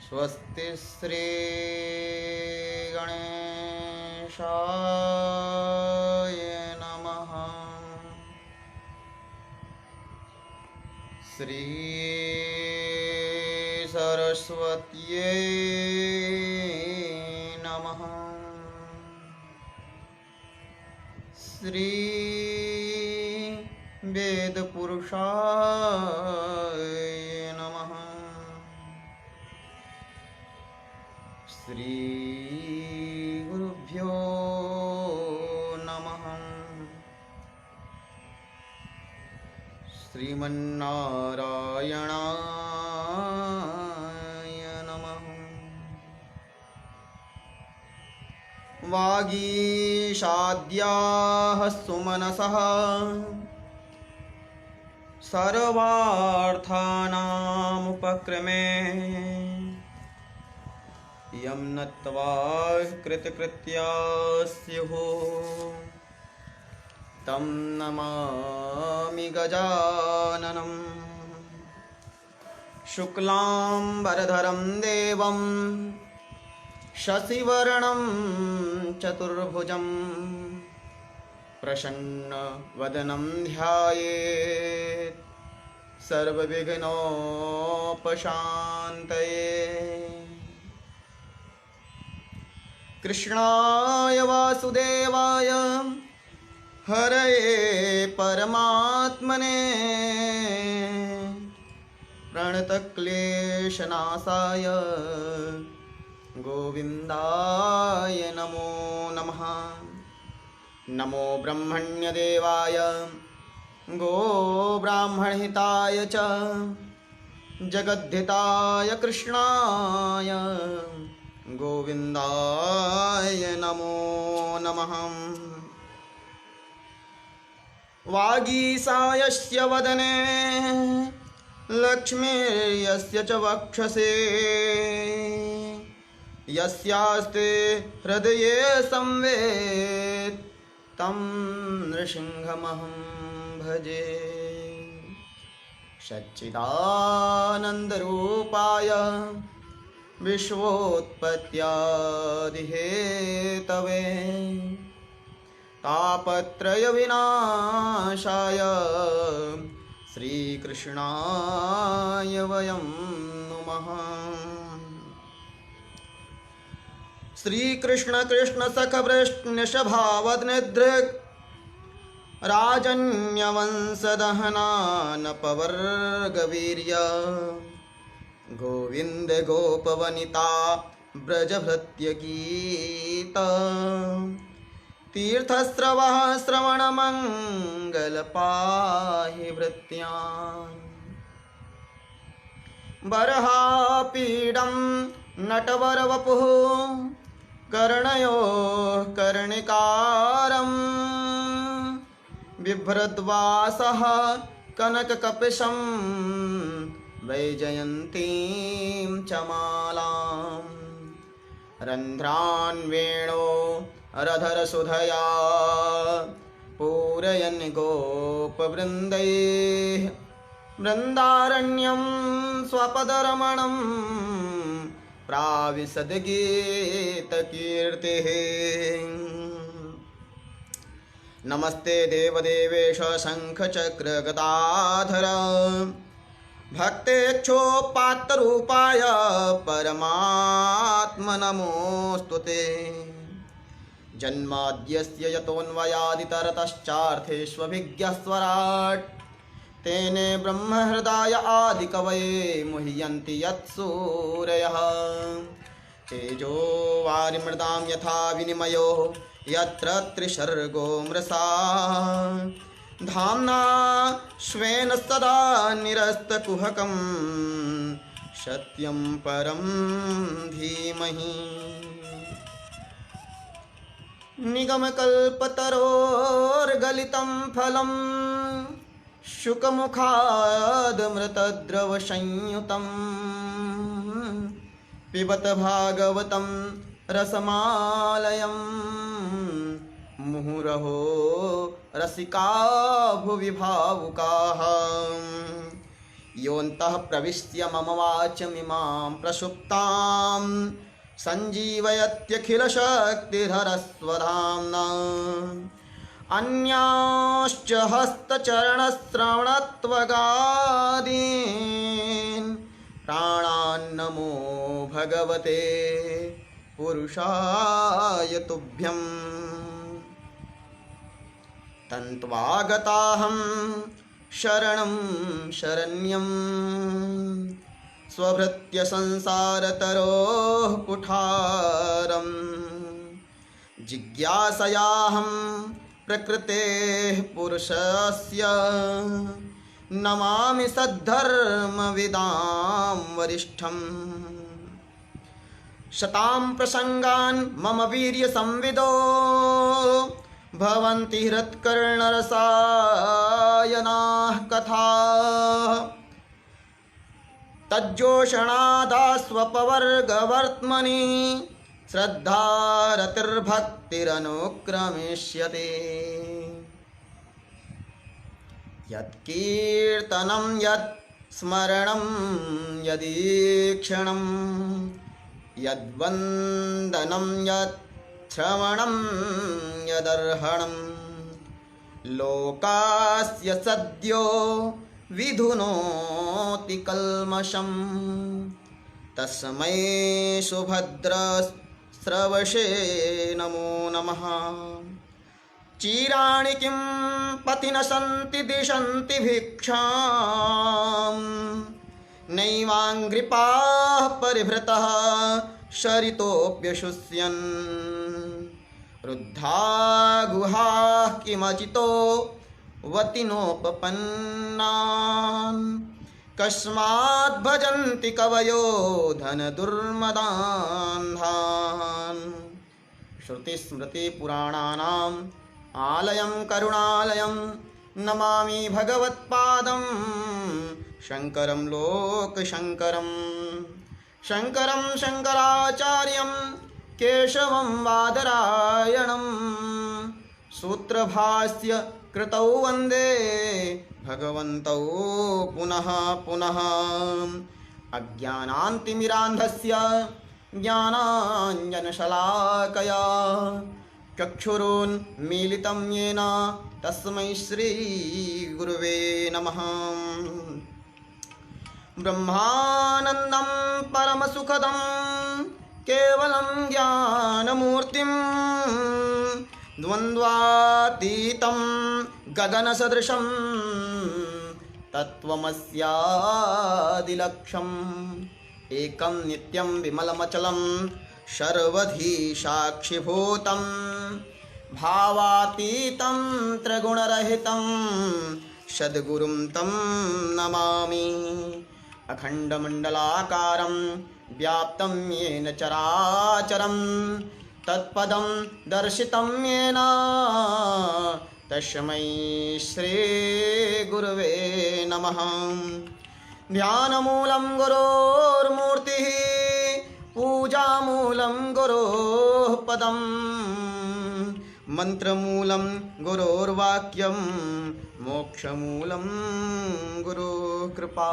स्वस्ति श्री गणेशाय नमः। श्री सरस्वत्यै नमः। श्री वेदपुरुषाय नमः। श्री गुरुभ्यो नमः। श्रीमन्नारायणाय नमः। वागीशाद्याः सुमनसः सर्वार्थानामुपक्रमे यं नत्वा कृतकृत्या स्युः तं नमामि गजाननं। शुक्लाम्बरधरं देवं शशिवर्णं चतुर्भुजं प्रसन्नवदनं ध्यायेत् सर्वविघ्नोपशान्तये। कृष्णाय वासुदेवाय हरये परमात्मने प्रणतक्लेशनाशाय गोविन्दाय नमो नमः। नमो ब्रह्मण्यदेवाय गोब्राह्मणहिताय च जगद्धिताय कृष्णाय गोविन्दाय नमो नमः। वागीशायस्य वदने लक्ष्मीर्यस्य च वक्षसे यस्यास्ते हृदये संवेत् तं नृसिंहमहं भजे। सच्चिदानन्दरूपाय विश्वोत्पत्त्यादिहेतवे तापत्रयविनाशाय श्रीकृष्णाय वयं नुमः। श्रीकृष्ण कृष्ण सख वृष्णिषभावद्निधृक् राजन्यवंशदहनानपवर्गवीर्य गोविन्द गोपवनिता व्रजभृत्यगीत तीर्थस्रवः श्रवणमङ्गल पाहि भृत्यान्। बर्हापीडं नटवरवपुः कर्णयोः कर्णिकारं बिभ्रद्वासः कनककपिशं वैजयन्तीं च मालाम्। रन्ध्रान् वेणो रधरसुधया पूरयन् गोपवृन्दैः वृन्दारण्यं स्वपदरमणं प्राविशद्गीतकीर्तिः। नमस्ते देवदेवेश शङ्खचक्रगदाधर भक्तेक्षोपात्तरूपाय परमात्म नमोऽस्तुते। जन्माद्यस्य यतोऽन्वयादितरतश्चार्थेष्वभिज्ञस्वराट् तेने ब्रह्महृदाय आदिकवये मुह्यन्ति यत्सूरयः। तेजो वारिमृदां यथा विनिमयो यत्र त्रिसर्गो मृषा धाम्ना स्वेन सदा निरस्तकुहकं सत्यं परं धीमहि। निगमकल्पतरोर्गलितं फलं शुकमुखादमृतद्रवसंयुतं पिबत भागवतं रसमालयं मुहुरहो रसिका भुवि भावुकाः। योऽन्तः प्रविश्य मम वाचमिमां प्रसुप्तां सञ्जीवयत्यखिलशक्तिधरस्वधाम्ना अन्याश्च हस्तचरणश्रवणत्वगादीन् प्राणान्नमो भगवते पुरुषाय तुभ्यम्। तन्त्वागताहं शरणं शरण्यं स्वभृत्य संसारतरोः कुठारम् जिज्ञासयाहं प्रकृतेः पुरुषस्य नमामि सद्धर्मविदां वरिष्ठम्। शतां प्रसंगान् मम वीर्यसंविदो भवन्ति हृत्कर्णरसायनाः कथाः तज्जोषणादास्वपवर्गवर्त्मनि श्रद्धारतिर्भक्तिरनुक्रमिष्यते। यत्कीर्तनं यत्स्मरणं यदीक्षणं यद्वन्दनं यच्छ्रवणं यदर्हणं लोकास्य सद्यो विधुनोति कल्मषं तस्मै सुभद्रस्रवसे नमो नमः। चीराणि किं पति न सन्ति दिशन्ति भिक्षां नैवाङ्घ्रिपाः परिभृतः शरितोऽप्यशुष्यन् रुद्धा गुहाः किमचितो वतिनोपपन्नान् कस्मात् भजन्ति कवयो धनदुर्मदान्धान्। श्रुतिस्मृतिपुराणानाम् आलयं करुणालयं नमामि भगवत्पादं शङ्करं लोकशङ्करं। शङ्करं शङ्कराचार्यं केशवं बादरायणं सूत्रभास्य कृतौ वन्दे भगवन्तौ पुनः पुनः। अज्ञानान्तिमिरान्धस्य ज्ञानाञ्जनशलाकया चक्षुरुन्मीलितं येन तस्मै श्रीगुरुवे नमः। ब्रह्मानन्दं परमसुखदं केवलं ज्ञानमूर्तिं द्वन्द्वातीतं गगनसदृशं तत्त्वमस्यादिलक्ष्यम् एकं नित्यं विमलमचलं सर्वधी साक्षिभूतं भावातीतं त्रिगुणरहितं सद्गुरुं तं नमामि। अखण्डमण्डलाकारं व्याप्तं येन चराचरं तत्पदं दर्शितं येन तस्मै श्रीगुरुवे नमः। ध्यानमूलं गुरोर्मूर्तिः पूजामूलं गुरोः पदं मन्त्रमूलं गुरोर्वाक्यं मोक्षमूलं गुरोः कृपा।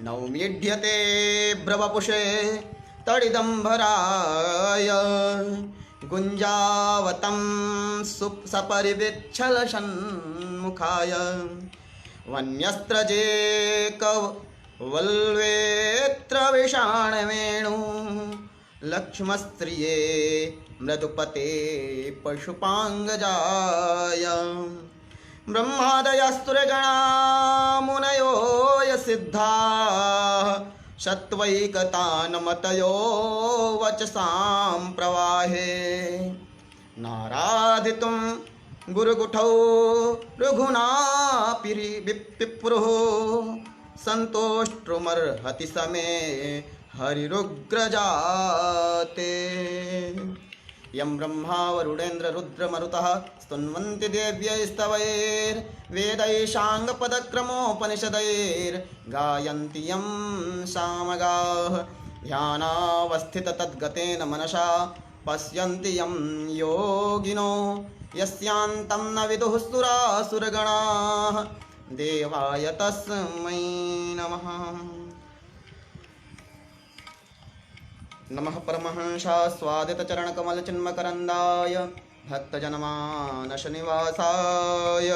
नौमीढ्यते ब्रवपुषे तडिदम्बराय गुञ्जावतं सपरिविच्छलसन्मुखाय वन्यस्त्रजे कवल्वेत्रविषाणवेणु लक्ष्मस्त्रिये मृदुपते पशुपाङ्गजाय ब्रह्मादयस्तुर्गणा मुनयो यसिद्धाः सत्वैकतानमतयो वचसां प्रवाहे नाराधितुं गुरुगुठौ रघुनापिप्रुः सन्तोष्टुमर्हति समे हरिरुग्रजाते। यं ब्रह्मा वरुणेन्द्र रुद्रमरुतः स्तुन्वन्ति देव्यैस्तवैर्वेदैशाङ्गपदक्रमोपनिषदैर्गायन्ति यं सामगाः ध्यानावस्थिततद्गतेन मनसा पश्यन्ति यं योगिनो यस्यान्तं न विदुः सुरासुरगणाः देवाय तस्मै नमः। नमः परमहंसास्वादितचरणकमलचिन्मकरन्दाय भक्तजनमानसनिवासाय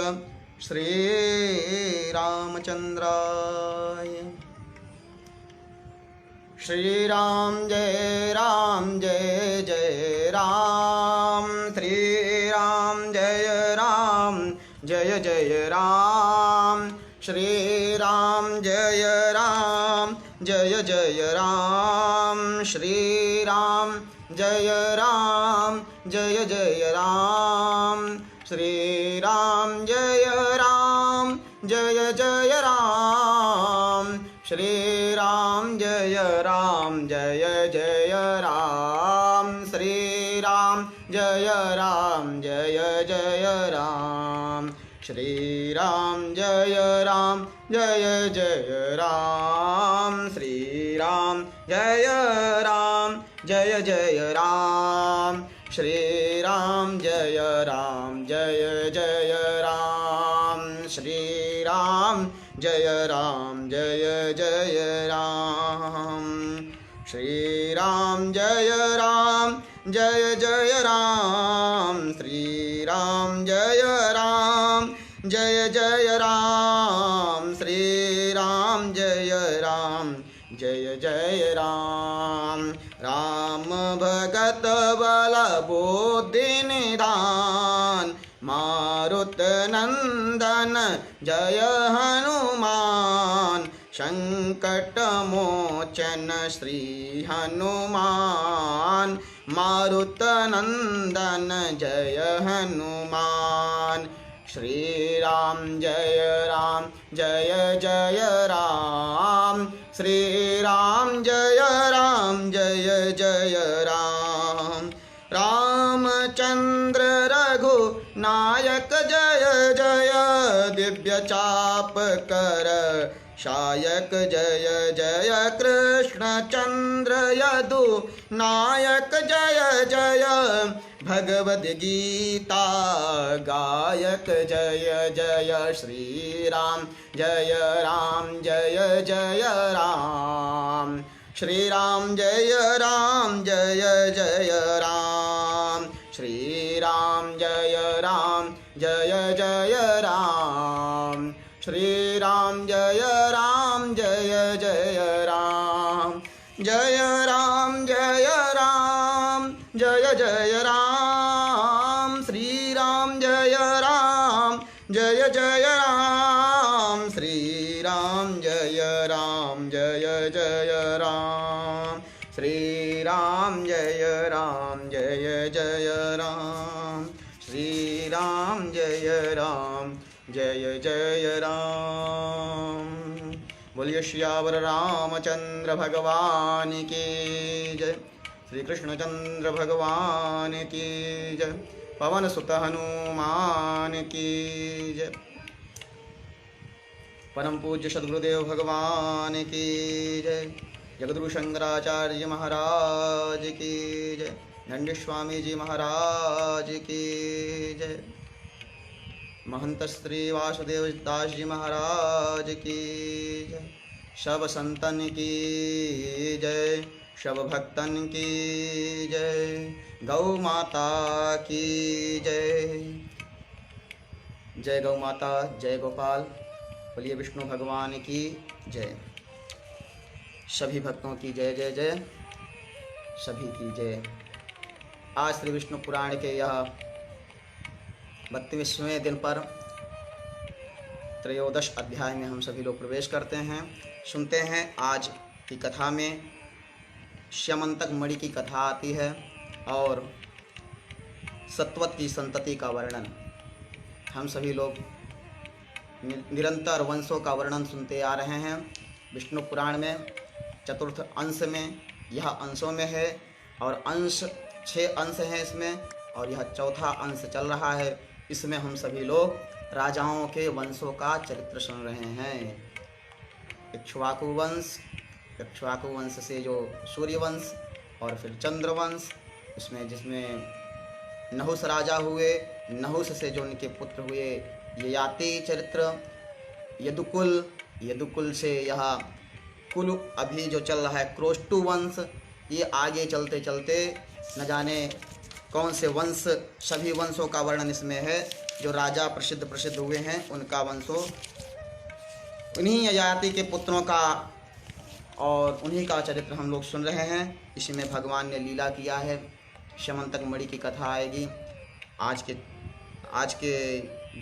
श्रीरामचन्द्राय। श्रीराम जय जय राम, श्रीराम जय जय राम, श्रीराम जय जय राम, श्रीराम जय जय राम, श्रीराम जय जय राम, श्रीराम जय जय राम, श्रीराम जय जय राम, श्रीराम जय जय राम, श्रीराम जय जय राम, श्रीराम जय जय राम, श्रीराम जय जय राम, श्रीराम जय जय राम, श्रीराम जय जय राम, श्रीराम जय जय राम। राम भगत बल बुद्धि निधान, मारुत नंदन जय हनुमान, संकट मोचन श्री हनुमान, मारुत नंदन जय हनुमान, श्रीराम जय जय राम, श्रीराम जय जय राम, रामचंद्र रघु नायक जय जय, दिव्य चाप कर शायक जय जय, कृष्ण चंद्र यदु नायक जय जय, भगवद गीता गायक जय जय, श्रीराम जय जय राम, श्रीराम जय जय राम, श्रीराम जय जय राम, श्रीराम जय जय राम, जय राम जय जय राम, श्रीराम जय जय राम, श्रीराम जय जय राम, श्रीराम जय जय राम, श्रीराम जय जय राम। बोलिए श्यावर रामचंद्र भगवान की जय, श्री कृष्णचंद्र भगवान की जय, पवन सुत हनुमान की जय, परम पूज्य सद्गुरुदेव भगवान की जय, जगद्गुरु शंकराचार्य महाराज की जय, दंडी स्वामी जी महाराज की जय, महंत श्री वासुदेव दास जी महाराज की जय, सब संतन की जय, सब भक्तन की जय, गौ माता की जय। जय गौ माता, जय गोपाल। बोलिए विष्णु भगवान की जय। सभी भक्तों की जय जय जय, सभी की जय। आज श्री विष्णु पुराण के यह 32वें दिन पर त्रयोदश अध्याय में हम सभी लोग प्रवेश करते हैं। सुनते हैं आज की कथा में श्यमंतक मणि की कथा आती है और सत्वत की संतति का वर्णन। हम सभी लोग निरंतर वंशों का वर्णन सुनते आ रहे हैं। विष्णु पुराण में चतुर्थ अंश में यह अंशों में है और अंश 6 अंश हैं इसमें, और यह चौथा अंश चल रहा है। इसमें हम सभी लोग राजाओं के वंशों का चरित्र सुन रहे हैं। इक्ष्वाकु वंश से जो सूर्य वंश और फिर चंद्र वंश, उसमें जिसमें नहुस राजा हुए, नहुस से जो उनके पुत्र हुए ययाति चरित्र, यदुकुल, यदुकुल से यह कुल अभी जो चल रहा है क्रोष्टु वंश, ये आगे चलते चलते न जाने कौन से वंश, सभी वंशों का वर्णन इसमें है। जो राजा प्रसिद्ध हुए हैं उनका वंशों, उन्हीं यजाति के पुत्रों का और उन्हीं का चरित्र हम लोग सुन रहे हैं। इसी में भगवान ने लीला किया है। श्यमंतक मणि की कथा आएगी आज के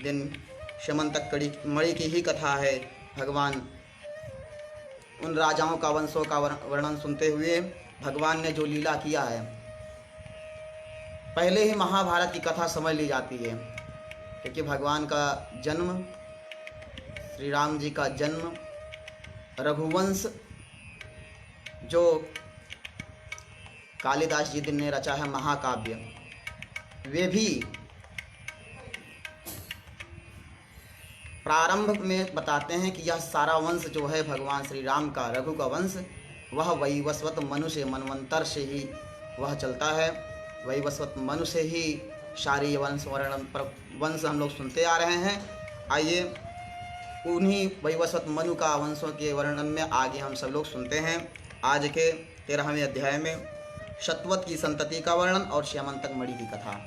दिन। श्यमंतक मणि की ही कथा है। भगवान उन राजाओं का वंशों का वर्णन सुनते हुए भगवान ने जो लीला किया है, पहले ही महाभारत की कथा समझ ली जाती है। क्योंकि भगवान का जन्म, श्री राम जी का जन्म, रघुवंश जो कालिदास जी ने रचा है महाकाव्य, वे भी प्रारंभ में बताते हैं कि यह सारा वंश जो है भगवान श्री राम का, रघु का वंश, वह वैवस्वत मनु से, मनवंतर से ही वह चलता है। वैवस्वत मनु से ही सारी वंश हम लोग सुनते आ रहे हैं। आइए उन्हीं वैवस्वत मनु का वंशों के वर्णन में आगे हम सब लोग सुनते हैं। आज के 13वें अध्याय में शतवत की संतति का वर्णन और श्यमंतक मणि की कथा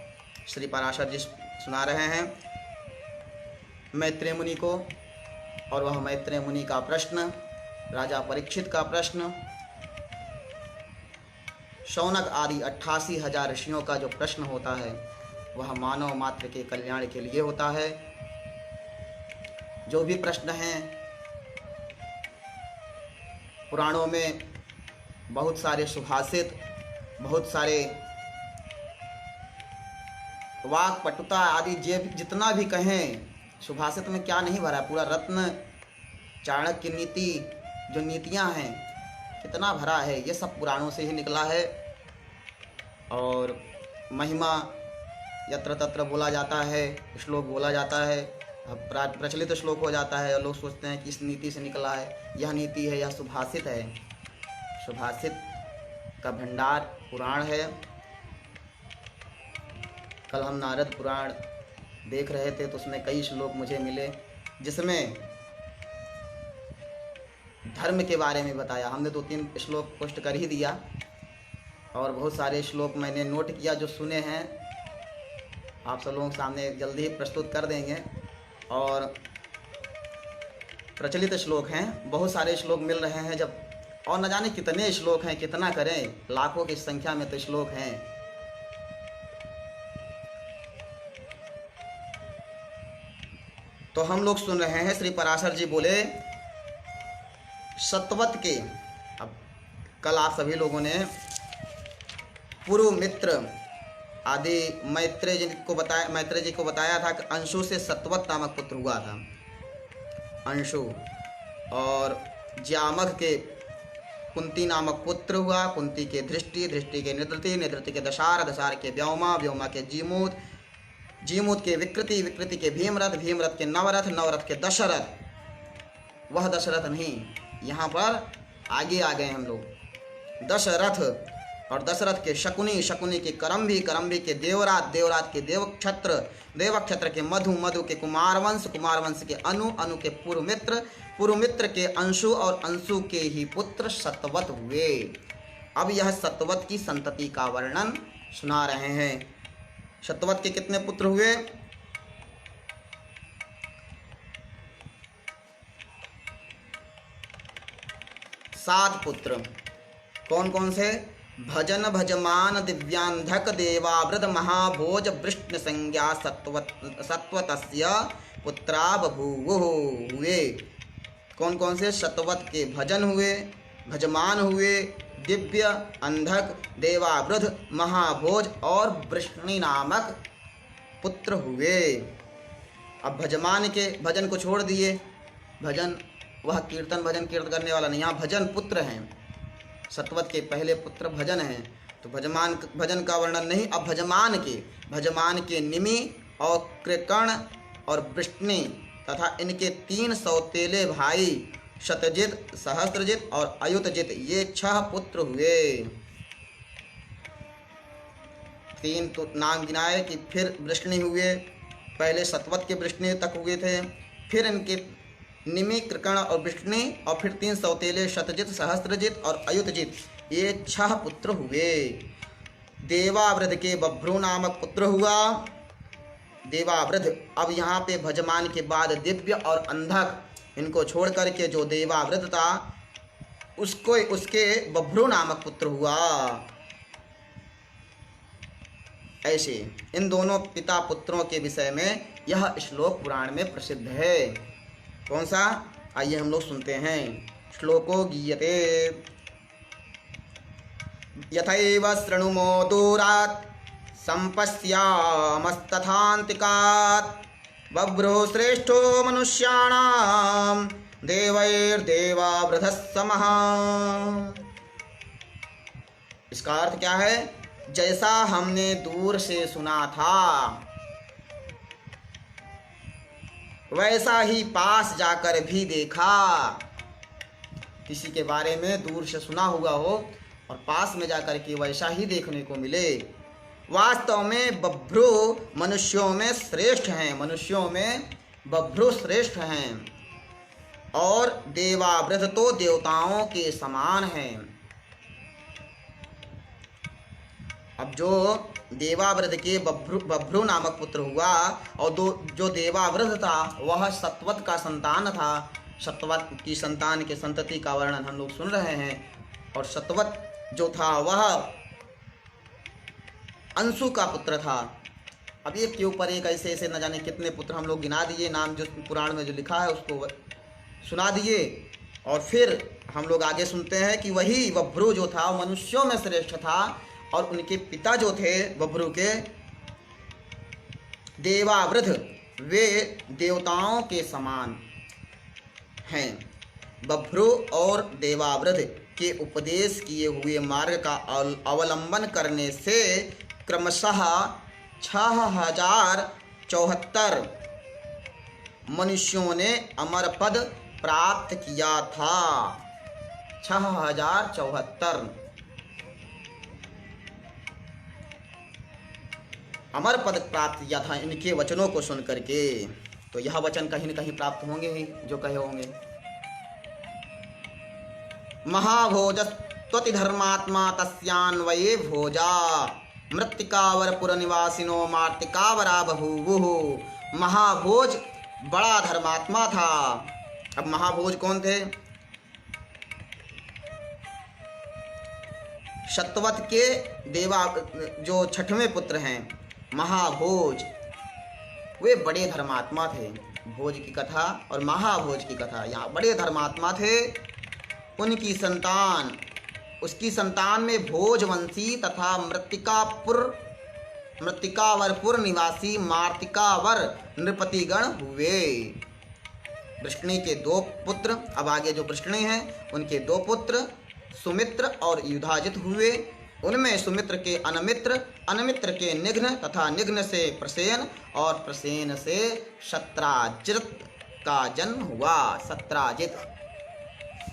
श्री पराशर जी सुना रहे हैं मैत्रेय मुनि को। और वह मैत्रेय मुनि का प्रश्न, राजा परीक्षित का प्रश्न, शौनक आदि 88,000 ऋषियों का जो प्रश्न होता है, वह मानव मात्र के कल्याण के लिए होता है। जो भी प्रश्न हैं, पुराणों में बहुत सारे सुभाषित, बहुत सारे वाक पटुता आदि जितना भी कहें, सुभाषित में क्या नहीं भरा, पूरा रत्न, चाणक्य नीति, जो नीतियां हैं कितना भरा है, ये सब पुराणों से ही निकला है। और महिमा यत्र तत्र बोला जाता है, श्लोक बोला जाता है, प्रचलित श्लोक हो जाता है और लोग सोचते हैं कि इस नीति से निकला है, यह नीति है, यह सुभाषित है। सुभाषित का भंडार पुराण है। कल हम नारद पुराण देख रहे थे तो उसमें कई श्लोक मुझे मिले जिसमें धर्म के बारे में बताया। हमने 2-3 श्लोक पोस्ट कर ही दिया और बहुत सारे श्लोक मैंने नोट किया जो सुने हैं, आप सब लोगों के सामने जल्दी ही प्रस्तुत कर देंगे। और प्रचलित श्लोक हैं, बहुत सारे श्लोक मिल रहे हैं जब, और न जाने कितने श्लोक हैं, कितना करें, लाखों की संख्या में तो श्लोक हैं। तो हम लोग सुन रहे हैं, श्री पराशर जी बोले सतवत के। अब कल आप सभी लोगों ने पुरु मित्र आदि मैत्रेय जी को बताया था कि अंशु से सतवत नामक पुत्र हुआ था, अंशु। और ज्यामघ के कुंती नामक पुत्र हुआ, कुंती के दृष्टि, दृष्टि के निदृति, निदृति के दशार, दशार के व्योमा, व्योमा के जीमूत, जीमूत के विकृति, विकृति के भीमरथ, भीमरथ के नवरथ, नवरथ के दशरथ। वह दशरथ नहीं, यहाँ पर आगे आ गए हम लोग, दशरथ। और दशरथ के शकुनी, शकुनी के करम्भी, करम्भी के देवरात, देवरात के देवक्षत्र, देवक्षत्र के मधु, मधु के कुमारवंश, कुमारवंश के अनु, अनु के पुरुमित्र, पुरुमित्र के अंशु और अंशु के ही पुत्र सतवत हुए। अब यह सतवत की संतति का वर्णन सुना रहे हैं। सतवत के कितने पुत्र हुए? 7 पुत्र। कौन कौन से? भजन भजमान दिव्यांधक देवावृत महाभोज वृष्ण संज्ञा सत्वतस्य पुत्रा बभूवुः हुए। कौन कौन से? सतवत के भजन हुए, भजमान हुए, दिव्य अंधक, देवावृध, महाभोज और वृष्णि नामक पुत्र हुए। अब भजमान के भजन को छोड़ दिए, भजन वह कीर्तन भजन कीर्तन करने वाला नहीं, यहाँ भजन पुत्र हैं। सतवत के पहले पुत्र भजन हैं, तो भजन का वर्णन नहीं। अब भजमान के निमि और कृकर्ण और वृष्णि तथा इनके 3 सौतेले भाई शतजित, सहस्त्रजित और अयुतजित, ये 6 पुत्र हुए। 3 तो नाम गिनाए कि फिर वृष्णि हुए, पहले सतवत के वृष्णि तक हुए थे, फिर इनके निमिकृकण और वृष्णि, और फिर 3 सौतेले शतजित, सहस्त्रजित और अयुतजित, ये 6 पुत्र हुए। देवावृध के बभ्रू नामक पुत्र हुआ। देवावृध, अब यहाँ पे भजमान के बाद दिव्य और अंधक, इनको छोड़ करके जो देवावृध था उसको उसके बभ्रू नामक पुत्र हुआ। ऐसे इन दोनों पिता पुत्रों के विषय में यह श्लोक पुराण में प्रसिद्ध है। कौन सा? आइए हम लोग सुनते हैं। श्लोको गीयते यथैव शृणुमो दूरात् संपश्यामस्तथान्तिकात् बभ्रुः श्रेष्ठो मनुष्याणां देवैर्देवावृधः समः। इसका अर्थ क्या है? जैसा हमने दूर से सुना था वैसा ही पास जाकर भी देखा। किसी के बारे में दूर से सुना हुआ हो और पास में जाकर के वैसा ही देखने को मिले। वास्तव में बभ्रू मनुष्यों में श्रेष्ठ हैं, मनुष्यों में बभ्रू श्रेष्ठ हैं, और देवावृध तो देवताओं के समान हैं। अब जो देवावृध के बभ्रू नामक पुत्र हुआ, और जो देवावृध था वह सत्वत का संतान था। सत्वत की संतान के संतति का वर्णन हम लोग सुन रहे हैं। और सत्वत जो था वह अंशु का पुत्र था। अब एक के ऊपर एक ऐसे ऐसे न जाने कितने पुत्र हम लोग गिना दिए, नाम जो पुराण में जो लिखा है उसको सुना दिए। और फिर हम लोग आगे सुनते हैं कि वही बभ्रू जो था वो मनुष्यों में श्रेष्ठ था, और उनके पिता जो थे बभ्रू के देवावृध, वे देवताओं के समान हैं। बभ्रू और देवावृध के उपदेश किए हुए मार्ग का अवलंबन करने से क्रमशः 6074 मनुष्यों ने अमर पद प्राप्त किया था। 6074 अमर पद प्राप्त किया था इनके वचनों को सुन करके। तो यह वचन कहीं न कहीं प्राप्त होंगे ही, जो कहे होंगे। महाभोजस्त्वति धर्मात्मा तस्यान्वये भोजा मृत्तिकावरपुर निवासिनो मार्तिकावरा बभूवुः। महाभोज बड़ा धर्मात्मा था। अब महाभोज कौन थे? सत्वत के देवा जो 6वें पुत्र हैं महाभोज, वे बड़े धर्मात्मा थे। भोज की कथा और महाभोज की कथा, यहाँ बड़े धर्मात्मा थे। उनकी संतान, उसकी संतान में भोजवंशी तथा मृत्तिकावरपुर निवासी मार्तिकावर नृपतिगण हुए। वृष्णि के 2 पुत्र, अब आगे जो वृष्णि हैं उनके 2 पुत्र सुमित्र और युधाजित हुए। उनमें सुमित्र के अनमित्र, अनमित्र के निघ्न तथा निघ्न से प्रसेन और प्रसेन से शत्राजित का जन्म हुआ। शत्राजित,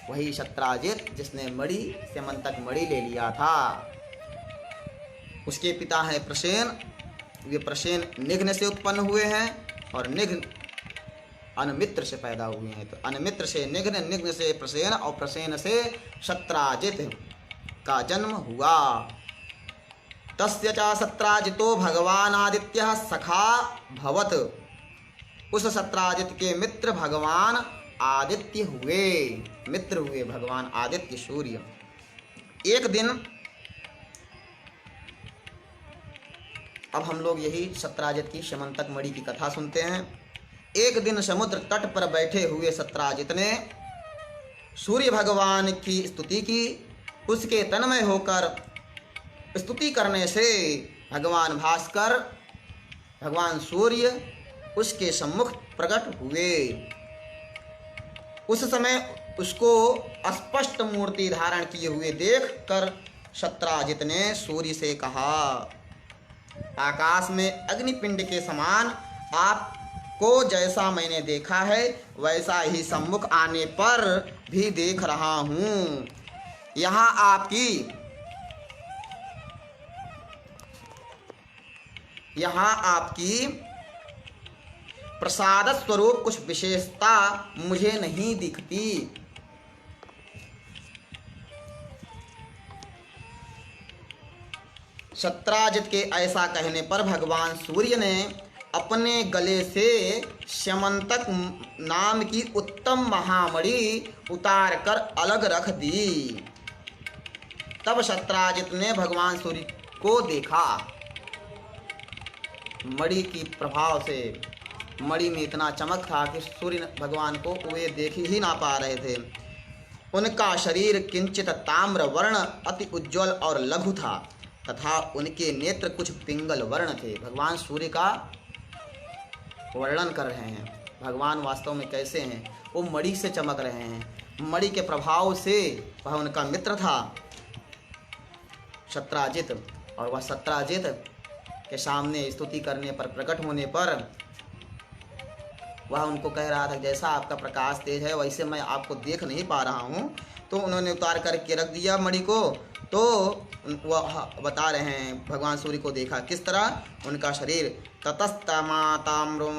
वही शत्राजित जिसने मणि स्यमंतक मणि ले लिया था। उसके पिता हैं प्रसेन। वे प्रसेन निघ्न से उत्पन्न हुए हैं और निघ्न अनमित्र से पैदा हुए हैं। तो अनमित्र से निघ्न, निघ्न से प्रसेन और प्रसेन से शत्राजित का जन्म हुआ। तस्य च शत्राजितो भगवान आदित्यः सखा भवत। उस शत्राजित के मित्र भगवान आदित्य हुए, मित्र हुए भगवान आदित्य सूर्य। एक दिन, अब हम लोग यही शत्राजित की स्यमंतक मणि की कथा सुनते हैं। एक दिन समुद्र तट पर बैठे हुए शत्राजित ने सूर्य भगवान की स्तुति की। उसके तन्मय होकर स्तुति करने से भगवान भास्कर, भगवान सूर्य उसके सम्मुख प्रकट हुए। उस समय उसको स्पष्ट मूर्ति धारण किए हुए देखकर शत्राजित ने सूर्य से कहा, आकाश में अग्निपिंड के समान आपको जैसा मैंने देखा है वैसा ही सम्मुख आने पर भी देख रहा हूँ। यहाँ आपकी प्रसाद स्वरूप कुछ विशेषता मुझे नहीं दिखती। सत्राजित के ऐसा कहने पर भगवान सूर्य ने अपने गले से स्यमंतक नाम की उत्तम महामणि उतार कर अलग रख दी। तब सत्राजित ने भगवान सूर्य को देखा। मणि की प्रभाव से मणि में इतना चमक था कि सूर्य भगवान को वे देख ही ना पा रहे थे। उनका शरीर किंचित ताम्र वर्ण अति उज्ज्वल और लघु था तथा उनके नेत्र कुछ पिंगल वर्ण थे। भगवान सूर्य का वर्णन कर रहे हैं। भगवान वास्तव में कैसे हैं? वो मणि से चमक रहे हैं। मणि के प्रभाव से वह उनका मित्र था सत्राजित, और वह सत्राजित के सामने स्तुति करने पर, प्रकट होने पर वह उनको कह रहा था जैसा आपका प्रकाश तेज है वैसे मैं आपको देख नहीं पा रहा हूँ। तो उन्होंने उतार करके रख दिया मणि को। तो वह बता रहे हैं भगवान सूर्य को देखा किस तरह। उनका शरीर ततस्ताम्रोज्ज्वलम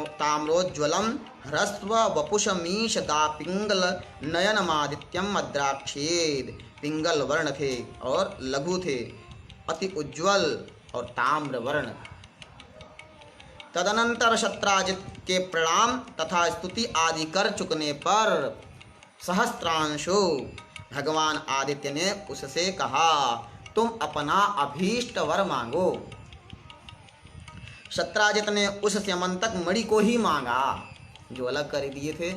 ह्रस्व वपुषमीश दा पिंगल नयनमादित्यम अद्राक्षेद। पिंगल वर्ण थे और लघु थे, अति उज्ज्वल और ताम्र वर्ण। तदनंतर सत्राजित के प्रणाम तथा स्तुति आदि कर चुकने पर सहस्त्रांशु भगवान आदित्य ने उससे कहा तुम अपना अभीष्ट वर मांगो। सत्राजित ने उस स्यमंतक मणि को ही मांगा जो अलग कर दिए थे।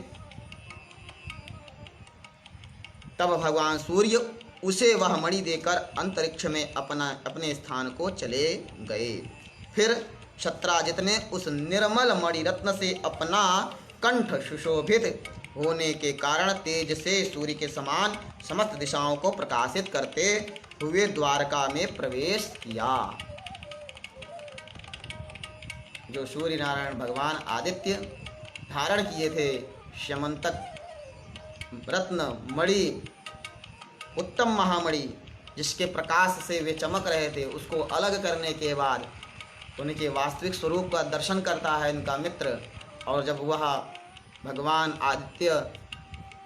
तब भगवान सूर्य उसे वह मणि देकर अंतरिक्ष में अपने स्थान को चले गए। फिर सत्राजित ने उस निर्मल मणि रत्न से अपना कंठ सुशोभित होने के कारण तेज से सूर्य के समान समस्त दिशाओं को प्रकाशित करते हुए द्वारका में प्रवेश किया। जो सूर्य नारायण भगवान आदित्य धारण किए थे स्यमंतक रत्न मणि, उत्तम महामणि जिसके प्रकाश से वे चमक रहे थे, उसको अलग करने के बाद उनके वास्तविक स्वरूप का दर्शन करता है इनका मित्र। और जब वह भगवान आदित्य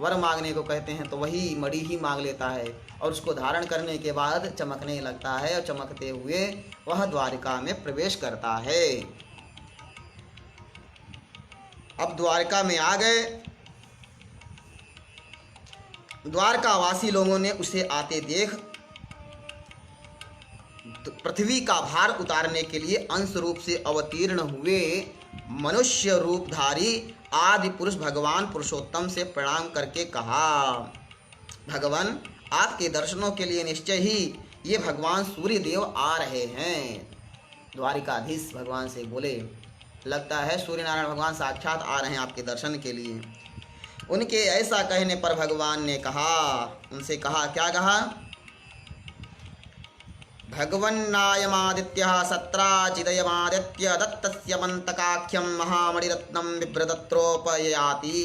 वर मांगने को कहते हैं तो वही मणि ही मांग लेता है और उसको धारण करने के बाद चमकने लगता है और चमकते हुए वह द्वारिका में प्रवेश करता है। अब द्वारिका में आ गए। द्वारकावासी लोगों ने उसे आते देख पृथ्वी का भार उतारने के लिए अंश रूप से अवतीर्ण हुए मनुष्य रूपधारी आदि पुरुष भगवान पुरुषोत्तम से प्रणाम करके कहा भगवान आपके दर्शनों के लिए निश्चय ही ये भगवान सूर्य देव आ रहे हैं। द्वारिकाधीश भगवान से बोले लगता है सूर्य नारायण भगवान साक्षात आ रहे हैं आपके दर्शन के लिए। उनके ऐसा कहने पर भगवान ने कहा, उनसे कहा, क्या कहा? भगवन्नायमादित्यः सत्राजिदयमादित्य दत्तस्यमन्तकाख्यं महामणिरत्नं बिभ्रदत्रोपयाति।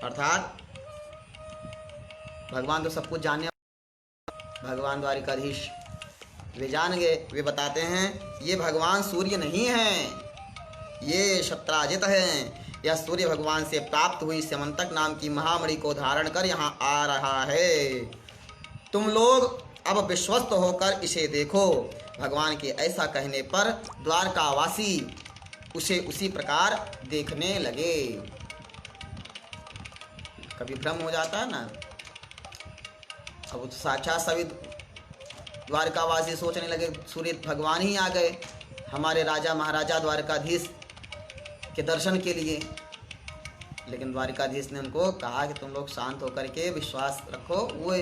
अर्थात भगवान तो सब कुछ जानने, भगवान द्वारिकाधीश वे जान गए। वे बताते हैं ये भगवान सूर्य नहीं हैं, ये सत्राजित हैं। यह सूर्य भगवान से प्राप्त हुई स्यमंतक नाम की महामणि को धारण कर यहाँ आ रहा है। तुम लोग अब विश्वस्त होकर इसे देखो। भगवान के ऐसा कहने पर द्वारकावासी उसे उसी प्रकार देखने लगे। कभी भ्रम हो जाता है ना। अब तो साक्षात सभी द्वारकावासी सोचने लगे सूर्य भगवान ही आ गए हमारे राजा महाराजा द्वारकाधीश के दर्शन के लिए। लेकिन द्वारकाधीश ने उनको कहा कि तुम लोग शांत होकर के विश्वास रखो, वो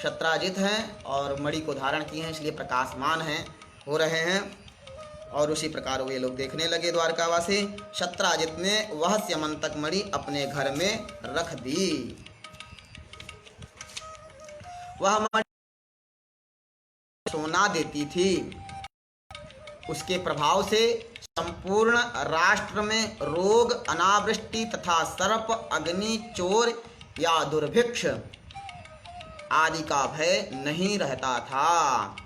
सत्राजित हैं और मणि को धारण किए हैं इसलिए प्रकाशमान हैं, हो रहे हैं। और उसी प्रकार वे लोग देखने लगे द्वारकावासी। सत्राजित ने वह स्यमंतक मणि अपने घर में रख दी। वह मणि सोना देती थी। उसके प्रभाव से संपूर्ण राष्ट्र में रोग, अनावृष्टि तथा सर्प, अग्नि, चोर या दुर्भिक्ष आदि का भय नहीं रहता था।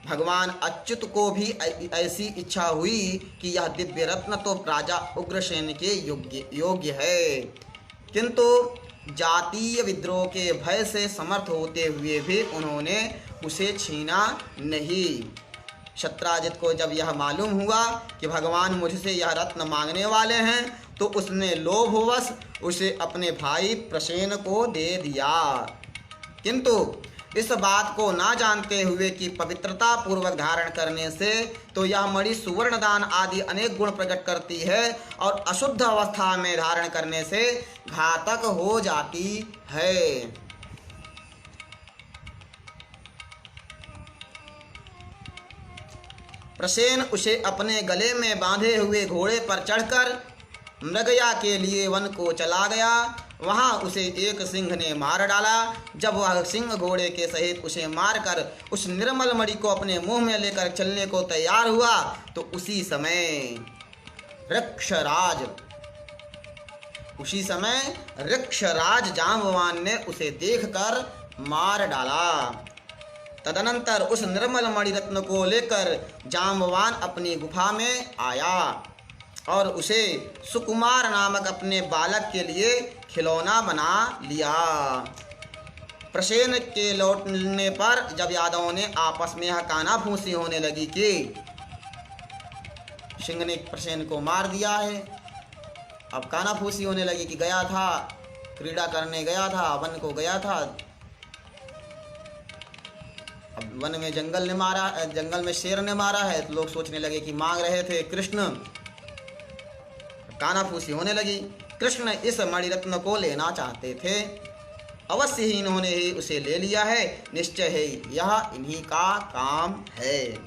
भगवान अच्युत को भी ऐसी इच्छा हुई कि यह दिव्य रत्न तो राजा उग्रसेन के योग्य है, किंतु जातीय विद्रोह के भय से समर्थ होते हुए भी उन्होंने उसे छीना नहीं। शत्राजित को जब यह मालूम हुआ कि भगवान मुझसे यह रत्न मांगने वाले हैं, तो उसने लोभवश उसे अपने भाई प्रसेन को दे दिया, किंतु इस बात को ना जानते हुए कि पवित्रता पूर्वक धारण करने से तो यह मणि सुवर्ण दान आदि अनेक गुण प्रकट करती है और अशुद्ध अवस्था में धारण करने से घातक हो जाती है। प्रसेन उसे अपने गले में बांधे हुए घोड़े पर चढ़कर मृगया के लिए वन को चला गया। वहां उसे एक सिंह ने मार डाला। जब वह सिंह घोड़े के सहित उसे मारकर उस निर्मल मणि को अपने मुंह में लेकर चलने को तैयार हुआ, तो उसी समय ऋक्षराज जांबवान ने उसे देखकर मार डाला। तदनंतर उस निर्मल मणि रत्न को लेकर जांबवान अपनी गुफा में आया और उसे सुकुमार नामक अपने बालक के लिए खिलौना बना लिया। प्रसेन के लौटने पर जब यादवों ने आपस में यह कानाफूसी होने लगी कि सिंह ने प्रसेन को मार दिया है, अब कानाफूसी होने लगी कि गया था, क्रीड़ा करने गया था, वन को गया था, अब वन में जंगल में शेर ने मारा है, तो लोग सोचने लगे कि मांग रहे थे कृष्ण। कानाफूसी होने लगी। कृष्ण इस मणिरत्न को लेना चाहते थे, अवश्य ही इन्होंने ही उसे ले लिया है, निश्चय है यह इन्हीं का काम है।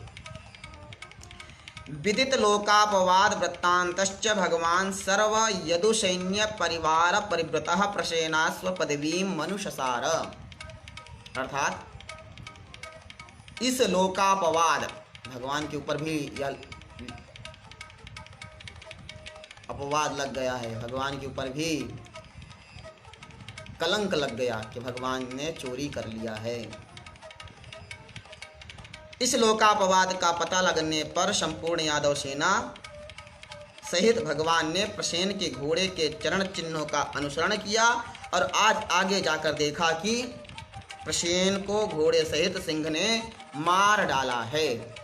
विदित लोकापवाद वृत्तांतश्च भगवान सर्व यदु सैन्य परिवार परिव्रतः प्रसेना स्वपदवीं मनुषसार। अर्थात इस लोकापवाद, भगवान के ऊपर भी यह अपवाद लग गया है, भगवान के ऊपर भी कलंक लग गया कि भगवान ने चोरी कर लिया है। इस लोकापवाद का पता लगने पर संपूर्ण यादव सेना सहित भगवान ने प्रसेन के घोड़े के चरण चिन्हों का अनुसरण किया और आज आगे जाकर देखा कि प्रसेन को घोड़े सहित सिंह ने मार डाला है।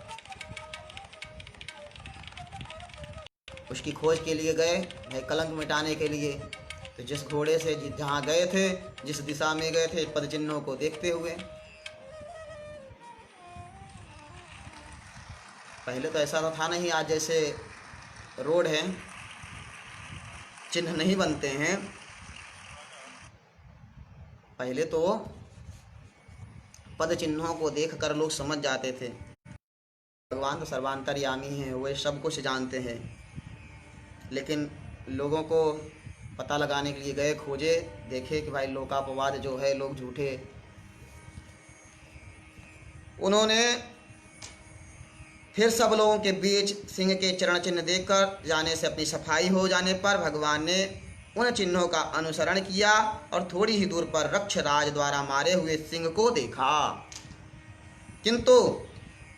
उसकी खोज के लिए गए, कलंक मिटाने के लिए, तो जिस घोड़े से जहाँ गए थे, जिस दिशा में गए थे, पद चिन्हों को देखते हुए। पहले तो ऐसा तो था नहीं, आज जैसे रोड है, चिन्ह नहीं बनते हैं। पहले तो पद चिन्हों को देखकर लोग समझ जाते थे। भगवान तो सर्वांतर्यामी हैं, वे सब कुछ जानते हैं, लेकिन लोगों को पता लगाने के लिए गए, खोजे, देखे कि भाई लोकापवाद जो है, लोग झूठे। उन्होंने फिर सब लोगों के बीच सिंह के चरण चिन्ह देखकर जाने से अपनी सफाई हो जाने पर भगवान ने उन चिन्हों का अनुसरण किया और थोड़ी ही दूर पर ऋक्षराज द्वारा मारे हुए सिंह को देखा, किंतु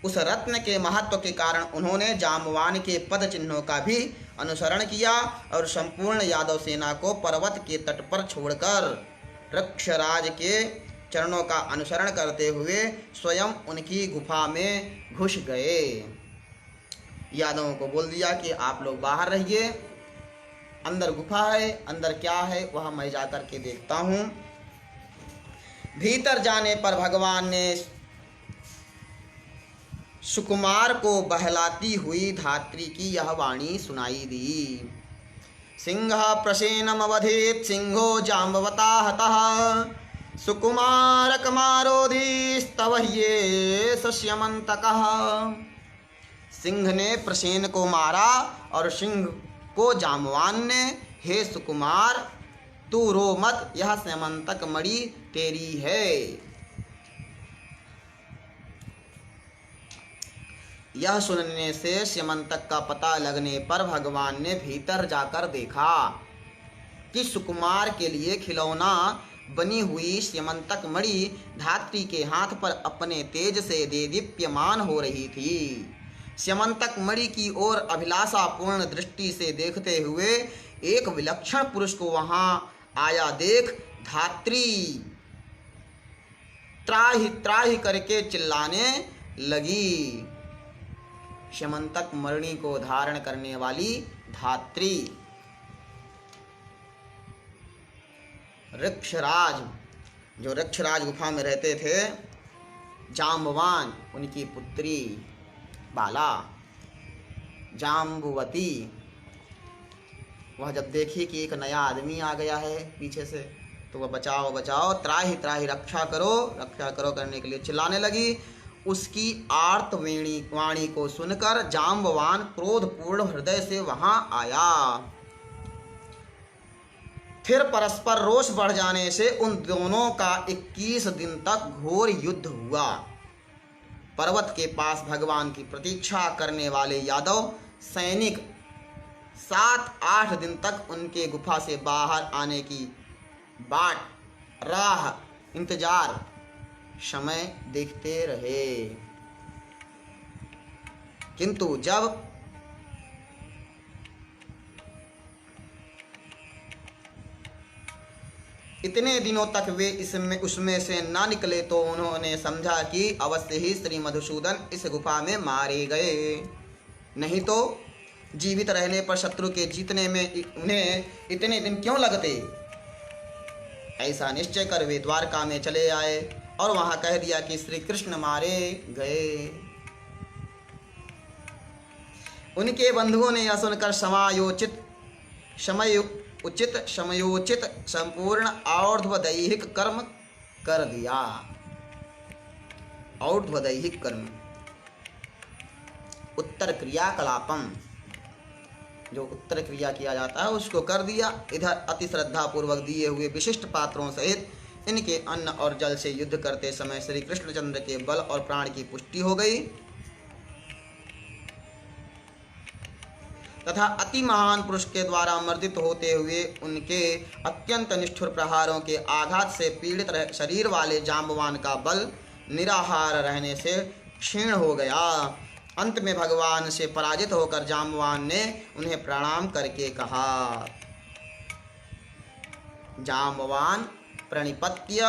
उस रत्न के महत्व के कारण उन्होंने जांबवान के पद चिन्हों का भी अनुसरण किया और संपूर्ण यादव सेना को पर्वत के तट पर छोड़कर ऋक्षराज के चरणों का अनुसरण करते हुए स्वयं उनकी गुफा में घुस गए। यादवों को बोल दिया कि आप लोग बाहर रहिए, अंदर गुफा है, अंदर क्या है वह मैं जाकर के देखता हूँ। भीतर जाने पर भगवान ने सुकुमार को बहलाती हुई धात्री की यह वाणी सुनाई दी। सिंह प्रसेनमवधेत सिंहो जाम्बवता हतः सुकुमार कमारोधीस्तव ये सस्यमंतकः। सिंह ने प्रसेन को मारा और सिंह को जाम्बवान ने, हे सुकुमार तू रो मत, यह स्यमंतक मणि तेरी है। यह सुनने से स्यमंतक का पता लगने पर भगवान ने भीतर जाकर देखा कि सुकुमार के लिए खिलौना बनी हुई स्यमंतक मणि धात्री के हाथ पर अपने तेज से देदीप्यमान हो रही थी। स्यमंतक मणि की ओर अभिलाषापूर्ण दृष्टि से देखते हुए एक विलक्षण पुरुष को वहां आया देख धात्री त्राहि त्राहि करके चिल्लाने लगी। स्यमंतक मणि को धारण करने वाली धात्री ऋक्षराज, जो ऋक्षराज गुफा में रहते थे, जाम्बवान उनकी पुत्री बाला जाम्बुवती, वह जब देखी कि एक नया आदमी आ गया है पीछे से, तो वह बचाओ बचाओ त्राहि त्राहि रक्षा करो करने के लिए चिल्लाने लगी। उसकी आर्त वाणी को सुनकर जाम्बवान क्रोधपूर्ण हृदय से वहां आया। फिर परस्पर रोष बढ़ जाने से उन दोनों का 21 दिन तक घोर युद्ध हुआ। पर्वत के पास भगवान की प्रतीक्षा करने वाले यादव सैनिक 7-8 दिन तक उनके गुफा से बाहर आने की बाट राह इंतजार समय देखते रहे, किंतु जब इतने दिनों तक वे उसमें से ना निकले तो उन्होंने समझा कि अवश्य ही श्री मधुसूदन इस गुफा में मारे गए, नहीं तो जीवित रहने पर शत्रु के जीतने में उन्हें इतने दिन क्यों लगते। ऐसा निश्चय कर वे द्वारका में चले आए और वहां कह दिया कि श्री कृष्ण मारे गए। उनके बंधुओं ने यह सुनकर समयोचित संपूर्ण और्ध्वदैहिक कर्म कर दिया। और्ध्वदैहिक कर्म उत्तर क्रियाकलापम, जो उत्तर क्रिया किया जाता है उसको कर दिया। इधर अति श्रद्धा पूर्वक दिए हुए विशिष्ट पात्रों सहित इनके अन्न और जल से युद्ध करते समय श्री कृष्णचंद्र के बल और प्राण की पुष्टि हो गई तथा अति महान पुरुष के द्वारा मर्दित होते हुए उनके अत्यंत निष्ठुर प्रहारों के आघात से पीड़ित शरीर वाले जाम्बवान का बल निराहार रहने से क्षीण हो गया। अंत में भगवान से पराजित होकर जाम्बवान ने उन्हें प्रणाम करके कहा, जाम्बवान प्रणिपत्य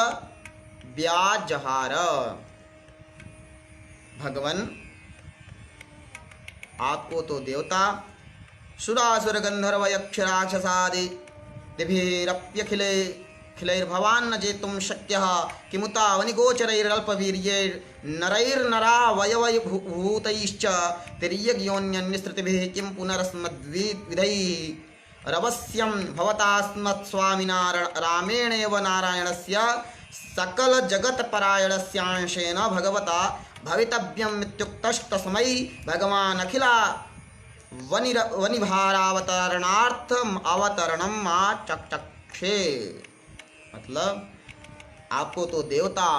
व्याजहार, भगवन आपको तो देवता सुरासुर गंधर्व यक्ष राक्षसादि दिभिरप्यखिले खिलैर्भवान् न जेतुं शक्यः किमुता वनिगोचरैरल्पवीर्यैर् नरैर्नरावयवभूतैश्च तिर्यग्योन्यन्यसृतिभिः किं पुनरस्मद्विधैः रवस्यं भवतास्मत्स्वामिना रामेणेव नारायणस्य सकलजगत्परायणस्यांशेन भगवता भवितव्यमित्युक्तस्तस्मै भगवान् अखिला वनिभारावतरणार्थम अवतरणम मा चक्षे। मतलब आपको तो देवता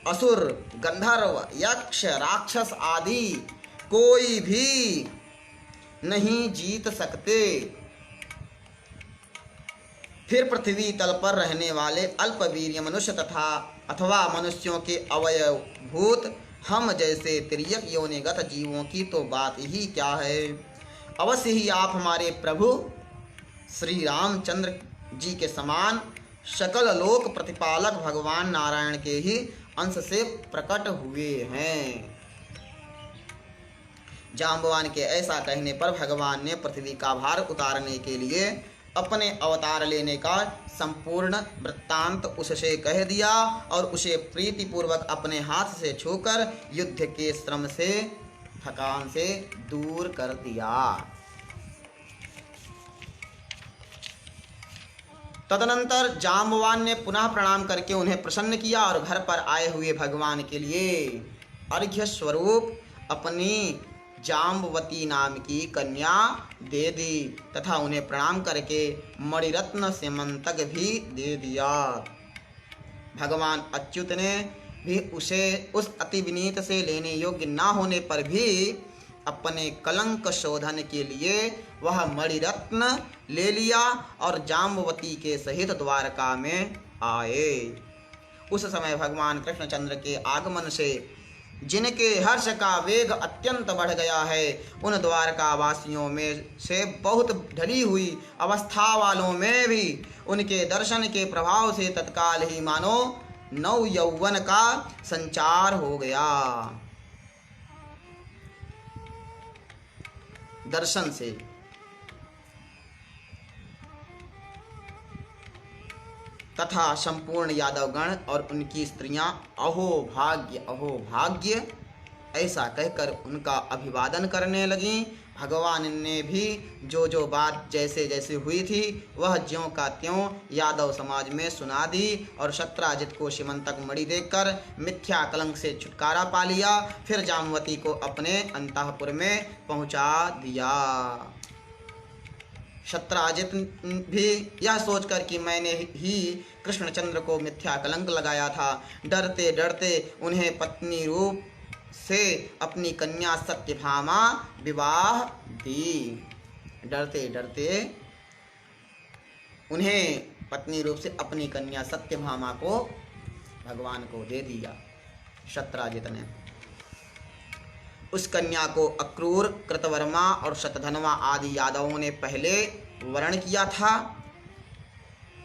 असुर गंधर्व यक्ष राक्षस आदि कोई भी नहीं जीत सकते। फिर पृथ्वी तल पर रहने वाले अल्पवीर्य मनुष्य तथा अथवा मनुष्यों के अवयवभूत हम जैसे तिर्यक योनिगत जीवों की तो बात ही क्या है। अवश्य ही आप हमारे प्रभु श्री रामचंद्र जी के समान सकल लोक प्रतिपालक भगवान नारायण के ही अंश से प्रकट हुए हैं। जाम्बवान के ऐसा कहने पर भगवान ने पृथ्वी का भार उतारने के लिए अपने अवतार लेने का संपूर्ण वृत्तांत उससे कह दिया और उसे प्रीतिपूर्वक अपने हाथ से छूकर युद्ध के श्रम से थकान से दूर कर दिया। तदनंतर जाम्बवान ने पुनः प्रणाम करके उन्हें प्रसन्न किया और घर पर आए हुए भगवान के लिए अर्घ्य स्वरूप अपनी जाम्बवती नाम की कन्या दे दी तथा उन्हें प्रणाम करके मणिरत्न स्यमंतक भी दे दिया। भगवान अच्युत ने भी उसे उस अति विनीत से लेने योग्य ना होने पर भी अपने कलंक शोधन के लिए वह मणिरत्न ले लिया और जाम्बवती के सहित द्वारका में आए। उस समय भगवान कृष्णचंद्र के आगमन से जिनके हर्ष का वेग अत्यंत बढ़ गया है, उन द्वारका वासियों में से बहुत ढली हुई अवस्था वालों में भी उनके दर्शन के प्रभाव से तत्काल ही मानो नव यौवन का संचार हो गया। दर्शन से तथा संपूर्ण यादवगण और उनकी स्त्रियां अहो भाग्य ऐसा कहकर उनका अभिवादन करने लगीं। भगवान ने भी जो बात जैसे जैसे हुई थी वह ज्यों का त्यों यादव समाज में सुना दी और शत्राजित को सीमंतक मणि देकर मिथ्या कलंक से छुटकारा पा लिया। फिर जामवती को अपने अंतःपुर में पहुंचा दिया। शत्राजित भी यह सोचकर कि मैंने ही कृष्णचंद्र को मिथ्या कलंक लगाया था, डरते डरते उन्हें पत्नी रूप से अपनी कन्या सत्यभामा विवाह दी। डरते डरते उन्हें पत्नी रूप से अपनी कन्या सत्यभामा को भगवान को दे दिया शत्राजित ने। उस कन्या को अक्रूर, कृतवर्मा और शतधन्वा आदि यादवों ने पहले वरण किया था।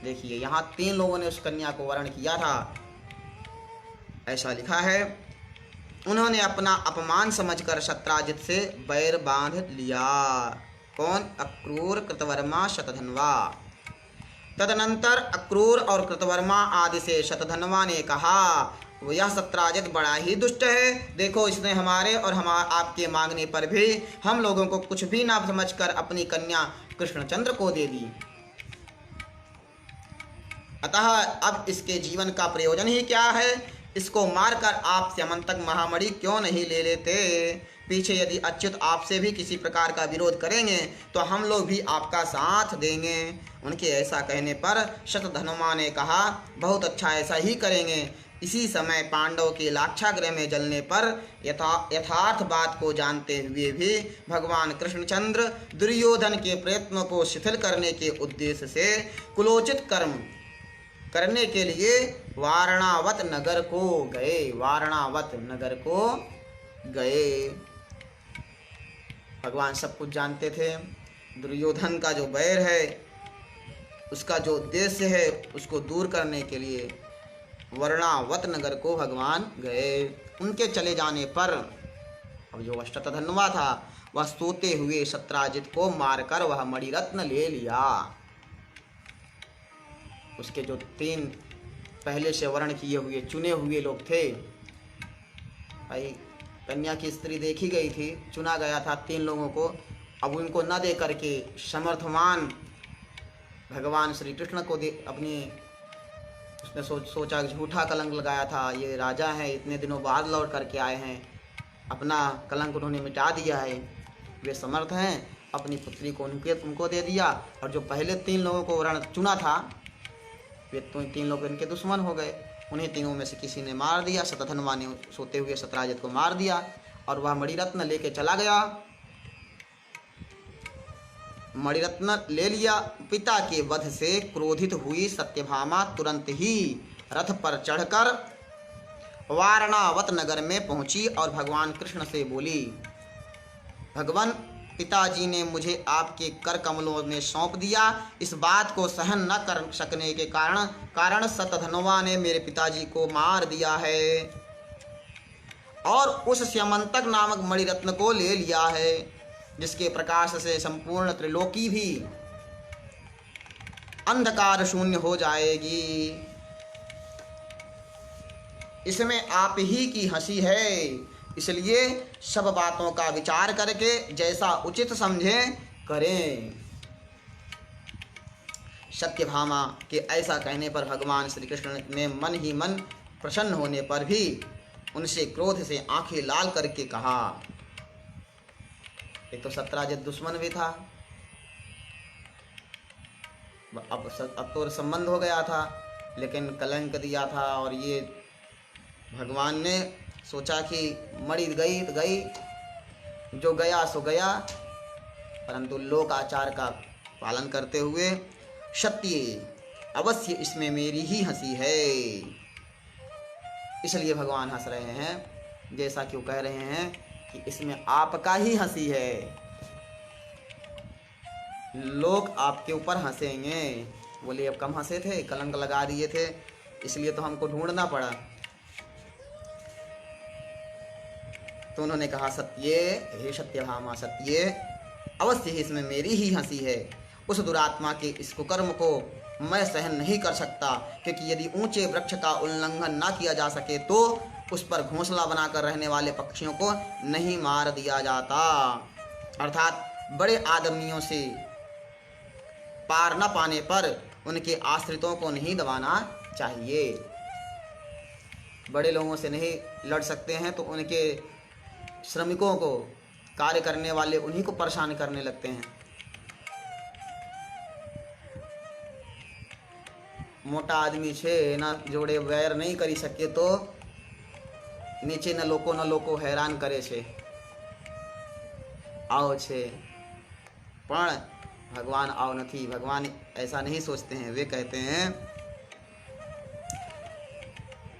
देखिए यहाँ 3 लोगों ने उस कन्या को वरण किया था, ऐसा लिखा है। उन्होंने अपना अपमान समझकर शत्राजित से बैर बांध लिया। कौन? अक्रूर, कृतवर्मा, शतधन्वा। तदनंतर अक्रूर और कृतवर्मा आदि से शतधन्वा ने कहा, यह शत्राजित बड़ा ही दुष्ट है। देखो, इसने हमारे और आपके मांगने पर भी हम लोगों को कुछ भी ना समझकर अपनी कन्या कृष्णचंद्र को दे दी। अतः अब इसके जीवन का प्रयोजन ही क्या है? इसको मारकर आप स्यमंतक महामणि क्यों नहीं ले लेते? पीछे यदि अच्युत आपसे भी किसी प्रकार का विरोध करेंगे तो हम लोग भी आपका साथ देंगे। उनके ऐसा कहने पर शतधन्वा ने कहा, बहुत अच्छा, ऐसा ही करेंगे। इसी समय पांडव के लाक्षागृह में जलने पर यथार्थ बात को जानते हुए भी भगवान कृष्णचंद्र दुर्योधन के प्रयत्नों को शिथिल करने के उद्देश्य से कुलोचित कर्म करने के लिए वारणावत नगर को गए। भगवान सब कुछ जानते थे। दुर्योधन का जो बैर है, उसका जो उद्देश्य है, उसको दूर करने के लिए वर्णावत नगर को भगवान गए। उनके चले जाने पर अब जो शतधन्वा था वह सोते हुए शत्राजित को मारकर वह मणिरत्न ले लिया। उसके जो 3 पहले से वर्ण किए हुए चुने हुए लोग थे, भाई कन्या की स्त्री देखी गई थी, चुना गया था 3 लोगों को। अब उनको न दे करके समर्थवान भगवान श्री कृष्ण को दे अपनी, उसने सोचा झूठा कलंक लगाया था, ये राजा हैं, इतने दिनों बाद लौट करके आए हैं, अपना कलंक उन्होंने मिटा दिया है, वे समर्थ हैं, अपनी पुत्री को उनको दे दिया। और जो पहले 3 लोगों को वर्ण चुना था वे 3 लोग इनके दुश्मन हो गए। उन्हें तीनों में से किसी ने मार दिया। शतधन्वा ने सोते हुए शत्राजित को मार दिया और वह मणिरत्न लेके चला गया। मणिरत्न ले लिया। पिता के वध से क्रोधित हुई सत्यभामा तुरंत ही रथ पर चढ़कर वारणावत नगर में पहुंची और भगवान कृष्ण से बोली, भगवान, पिताजी ने मुझे आपके कर कमलों में सौंप दिया। इस बात को सहन न कर सकने के कारण शतधन्वा ने मेरे पिताजी को मार दिया है और उस स्यमंतक नामक मणिरत्न को ले लिया है, जिसके प्रकाश से संपूर्ण त्रिलोकी भी अंधकार शून्य हो जाएगी। इसमें आप ही की हंसी है, इसलिए सब बातों का विचार करके जैसा उचित समझें करें। सत्यभामा के ऐसा कहने पर भगवान श्री कृष्ण ने मन ही मन प्रसन्न होने पर भी उनसे क्रोध से आंखें लाल करके कहा, एक तो शत्राजित दुश्मन भी था, अब तो संबंध हो गया था, लेकिन कलंक दिया था और ये भगवान ने सोचा कि मरी गई तो गई, जो गया सो गया, परंतु लोक आचार का पालन करते हुए सत्य अवश्य इसमें मेरी ही हंसी है। इसलिए भगवान हंस रहे हैं, जैसा कि वो कह रहे हैं कि इसमें आपका ही हंसी है, लोग आपके ऊपर हंसेंगे। बोले अब कम हंसे थे, कलंक लगा दिए थे, इसलिए तो हमको ढूंढना पड़ा। तो उन्होंने कहा सत्ये, हे सत्यभामा सत्ये, अवश्य ही इसमें मेरी ही हंसी है। उस दुरात्मा के इस कुकर्म को मैं सहन नहीं कर सकता, क्योंकि यदि ऊंचे वृक्ष का उल्लंघन ना किया जा सके तो उस पर घोंसला बनाकर रहने वाले पक्षियों को नहीं मार दिया जाता। अर्थात बड़े आदमियों से पार न पाने पर उनके आश्रितों को नहीं दबाना चाहिए। बड़े लोगों से नहीं लड़ सकते हैं तो उनके श्रमिकों को, कार्य करने वाले, उन्हीं को परेशान करने लगते हैं। मोटा आदमी छे ना जोड़े वैर नहीं करी सके तो नीचे न लोको हैरान करे छे। आओ छे पण भगवान आओ नहीं, भगवान ऐसा नहीं सोचते हैं। वे कहते हैं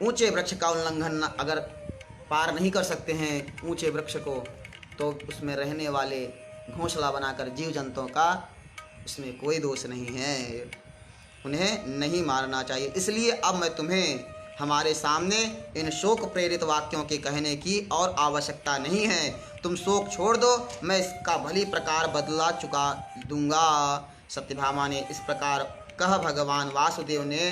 ऊंचे वृक्ष का उल्लंघन अगर पार नहीं कर सकते हैं ऊंचे वृक्ष को, तो उसमें रहने वाले घोंसला बनाकर जीव जंतुओं का उसमें कोई दोष नहीं है, उन्हें नहीं मारना चाहिए। इसलिए अब मैं तुम्हें हमारे सामने इन शोक प्रेरित वाक्यों के कहने की और आवश्यकता नहीं है। तुम शोक छोड़ दो, मैं इसका भली प्रकार बदला चुका दूंगा। सत्यभामा ने इस प्रकार कह भगवान वासुदेव ने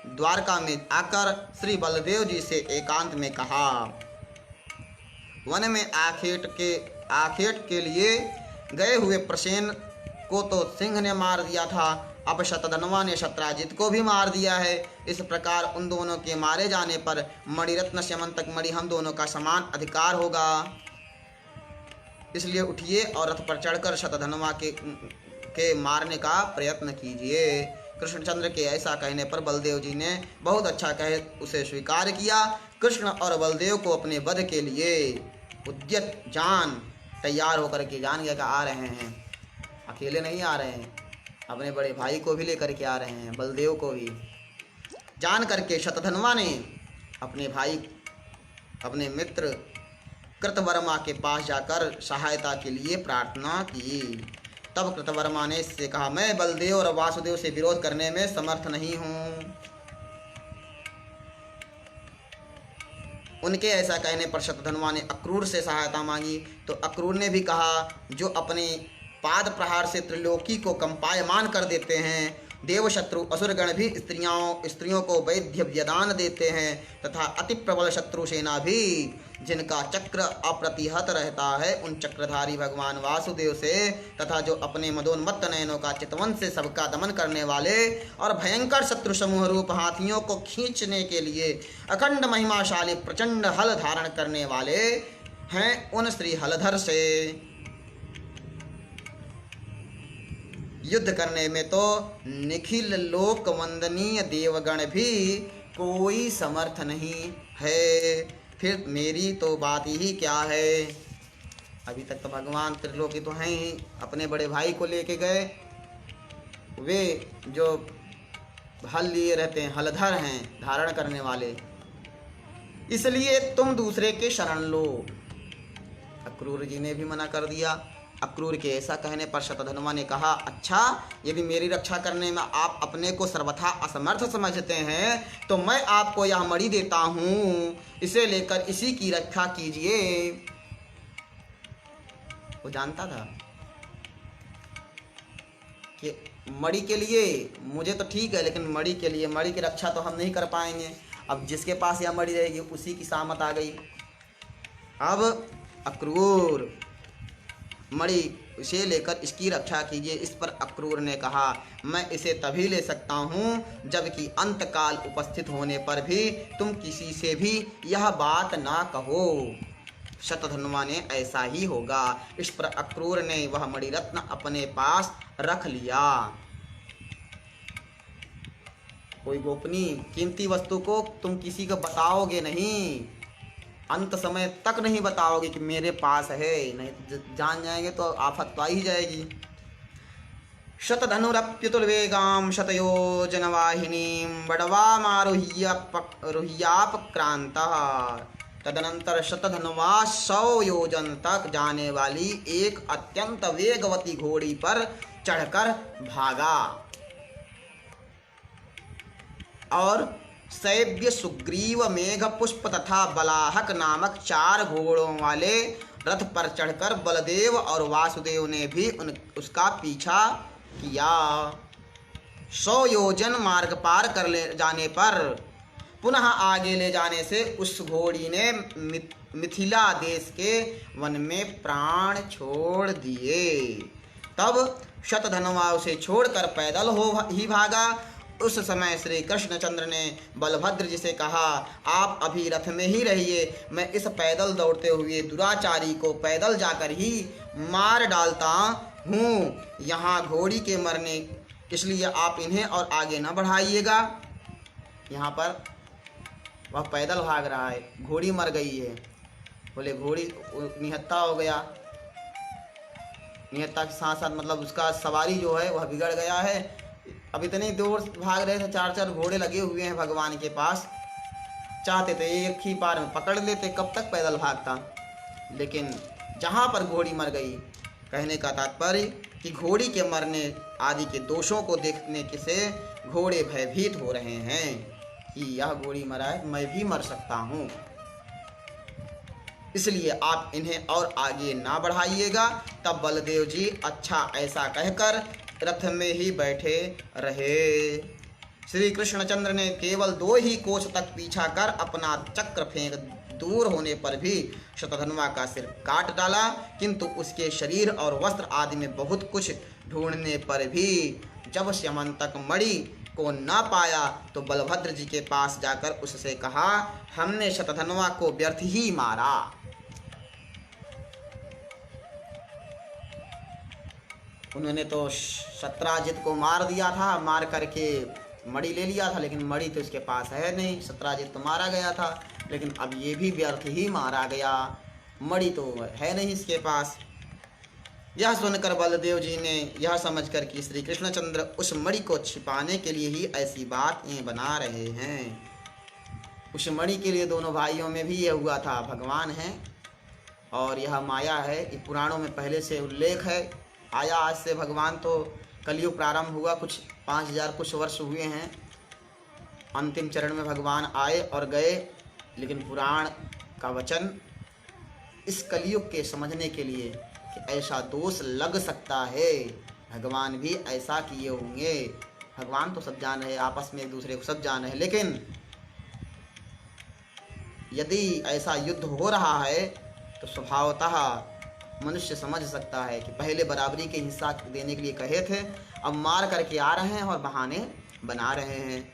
द्वारका में आकर श्री बलदेव जी से एकांत में कहा। वन में आखेट के लिए गए हुए प्रसेन को तो सिंह ने मार दिया था, अब शतधनवा ने शत्राजित को भी मार दिया है। इस प्रकार उन दोनों के मारे जाने पर मणिरत्न स्यमंतक मणि हम दोनों का समान अधिकार होगा। इसलिए उठिए और रथ पर चढ़कर शतधनवा के मारने का प्रयत्न कीजिए। कृष्णचंद्र के ऐसा कहने पर बलदेव जी ने बहुत अच्छा कहे उसे स्वीकार किया। कृष्ण और बलदेव को अपने वध के लिए उद्यत जान तैयार होकर के जान गया कि आ रहे हैं, अकेले नहीं आ रहे हैं, अपने बड़े भाई को भी लेकर के आ रहे हैं, बलदेव को भी। जान करके शतधनवा ने अपने भाई, अपने मित्र कृतवर्मा के पास जाकर सहायता के लिए प्रार्थना की। तब कृतवर्मा ने इससे कहा, मैं बलदेव और वासुदेव से विरोध करने में समर्थ नहीं हूँ। उनके ऐसा कहने पर शतधनवा ने अक्रूर से सहायता मांगी, तो अक्रूर ने भी कहा, जो अपने पाद प्रहार से त्रिलोकी को कंपायमान कर देते हैं, देव शत्रु असुरगण भी स्त्रियों को वैद्य व्यदान देते हैं, तथा अति प्रबल शत्रु सेना भी जिनका चक्र अप्रतिहत रहता है, उन चक्रधारी भगवान वासुदेव से, तथा जो अपने मदोन्मत्त नयनों का चितवन से सबका दमन करने वाले और भयंकर शत्रु समूह रूप हाथियों को खींचने के लिए अखंड महिमाशाली प्रचंड हल धारण करने वाले हैं, उन श्री हलधर से युद्ध करने में तो निखिल लोक वंदनीय देवगण भी कोई समर्थ नहीं है। फिर मेरी तो बात ही क्या है। अभी तक तो भगवान त्रिलोकी तो हैं ही, अपने बड़े भाई को लेके गए, वे जो हल लिए रहते हैं, हलधर हैं, धारण करने वाले, इसलिए तुम दूसरे के शरण लो। अक्रूर जी ने भी मना कर दिया। अक्रूर के ऐसा कहने पर शतधनवा ने कहा, अच्छा यदि मेरी रक्षा करने में आप अपने को सर्वथा असमर्थ समझते हैं तो मैं आपको यह मणि देता हूँ, इसे लेकर इसी की रक्षा कीजिए। वो जानता था कि मणि के लिए मुझे तो ठीक है, लेकिन मणि के लिए, मणि की रक्षा तो हम नहीं कर पाएंगे। अब जिसके पास यह मणि रहेगी उसी की सामत आ गई। अब अक्रूर मणि इसे लेकर इसकी रक्षा कीजिए। इस पर अक्रूर ने कहा, मैं इसे तभी ले सकता हूँ जबकि अंतकाल उपस्थित होने पर भी तुम किसी से भी यह बात ना कहो। शतधनवा ने ऐसा ही होगा। इस पर अक्रूर ने वह मणिरत्न अपने पास रख लिया। कोई गोपनीय कीमती वस्तु को तुम किसी को बताओगे नहीं, अंत समय तक नहीं बताओगे कि मेरे पास है, नहीं जान जाएंगे तो आफत तो आ ही जाएगी। शतधनुरप्युतुर्वेगां शतयोजनवाहिनीं बड़वामारुह्यापक्रांतः। तदनंतर शतधनुवा 100 योजन तक जाने वाली एक अत्यंत वेगवती घोड़ी पर चढ़कर भागा और सैव्य, सुग्रीव, मेघपुष्प तथा बलाहक नामक 4 घोड़ों वाले रथ पर चढ़कर बलदेव और वासुदेव ने भी उसका पीछा किया। 100 योजन मार्ग पार कर ले जाने पर पुनः आगे ले जाने से उस घोड़ी ने मिथिला देश के वन में प्राण छोड़ दिए। तब शतधनुवा उसे छोड़कर पैदल हो ही भागा। उस समय श्री कृष्णचंद्र ने बलभद्र जी से कहा, आप अभी रथ में ही रहिए, मैं इस पैदल दौड़ते हुए दुराचारी को पैदल जाकर ही मार डालता हूँ। यहाँ घोड़ी के मरने, इसलिए आप इन्हें और आगे न बढ़ाइएगा। यहाँ पर वह पैदल भाग रहा है, घोड़ी मर गई है। बोले घोड़ी निहत्था हो गया, निहत्था के साथ साथ मतलब उसका सवारी जो है वह बिगड़ गया है। अब इतनी दूर भाग रहे थे, 4 घोड़े लगे हुए हैं भगवान के पास, चाहते थे एक ही बार में पकड़ लेते, कब तक पैदल भागता। लेकिन जहाँ पर घोड़ी मर गई, कहने का तात्पर्य कि घोड़ी के मरने आदि के दोषों को देखने से घोड़े भयभीत हो रहे हैं कि यह घोड़ी मरा है, मैं भी मर सकता हूँ, इसलिए आप इन्हें और आगे ना बढ़ाइएगा। तब बलदेव जी अच्छा ऐसा कहकर रथ में ही बैठे रहे। श्री कृष्णचंद्र ने केवल 2 ही कोस तक पीछा कर अपना चक्र फेंक दूर होने पर भी शतधनुवा का सिर काट डाला, किंतु उसके शरीर और वस्त्र आदि में बहुत कुछ ढूंढने पर भी जब स्यमंतक मणि को न पाया तो बलभद्र जी के पास जाकर उससे कहा, हमने शतधनुवा को व्यर्थ ही मारा। उन्होंने तो शत्राजित को मार दिया था, मार करके मणि ले लिया था, लेकिन मणि तो इसके पास है नहीं। शत्राजित तो मारा गया था, लेकिन अब ये भी व्यर्थ ही मारा गया, मणि तो है नहीं इसके पास। यह सुनकर बलदेव जी ने यह समझकर कि श्री कृष्णचंद्र उस मणि को छिपाने के लिए ही ऐसी बातें बना रहे हैं। उस मणि के लिए दोनों भाइयों में भी यह हुआ था। भगवान है और यह माया है, ये पुराणों में पहले से उल्लेख है। आया आज से भगवान तो कलयुग प्रारंभ हुआ, कुछ 5000 कुछ वर्ष हुए हैं, अंतिम चरण में भगवान आए और गए, लेकिन पुराण का वचन इस कलयुग के समझने के लिए कि ऐसा दोष लग सकता है, भगवान भी ऐसा किए होंगे। भगवान तो सब जान रहे, आपस में एक दूसरे को सब जान रहे, लेकिन यदि ऐसा युद्ध हो रहा है तो स्वभावतः मनुष्य समझ सकता है कि पहले बराबरी के हिस्सा देने के लिए कहे थे, अब मार करके आ रहे हैं और बहाने बना रहे हैं।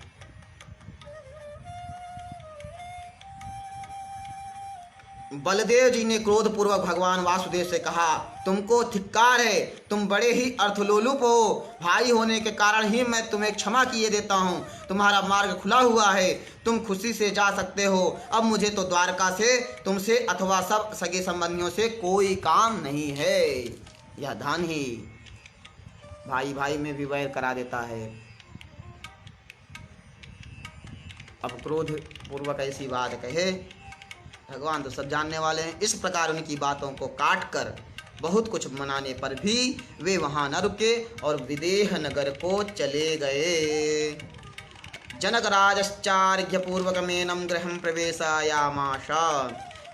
बलदेव जी ने क्रोधपूर्वक भगवान वासुदेव से कहा, तुमको धिक्कार है, तुम बड़े ही अर्थलोलुप हो, भाई होने के कारण ही मैं तुम्हें क्षमा किए देता हूँ, तुम्हारा मार्ग खुला हुआ है, तुम खुशी से जा सकते हो। अब मुझे तो द्वारका से, तुमसे अथवा सब सगे संबंधियों से कोई काम नहीं है। यह धन ही भाई भाई में भी वैर करा देता है। अब क्रोध पूर्वक ऐसी बात कहे, भगवान तो सब जानने वाले हैं। इस प्रकार उनकी बातों को काट कर बहुत कुछ मनाने पर भी वे वहाँ न रुके और विदेह नगर को चले गए। जनक राजश्चार्घ्य पूर्वक मेनम गृहं प्रवेशायामाश।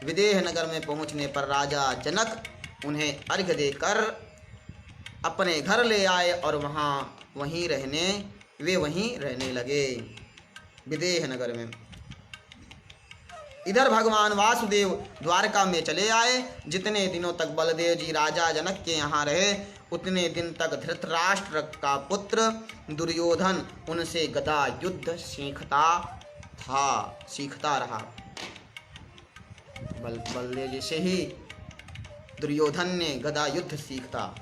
विदेह नगर में पहुँचने पर राजा जनक उन्हें अर्घ्य देकर अपने घर ले आए और वहीं रहने लगे विदेह नगर में। इधर भगवान वासुदेव द्वारका में चले आए। जितने दिनों तक बलदेव जी राजा जनक के यहाँ रहे, उतने दिन तक धृतराष्ट्र का पुत्र दुर्योधन उनसे गदा युद्ध सीखता रहा। बलदेव जी से ही दुर्योधन ने गदा युद्ध सीखता।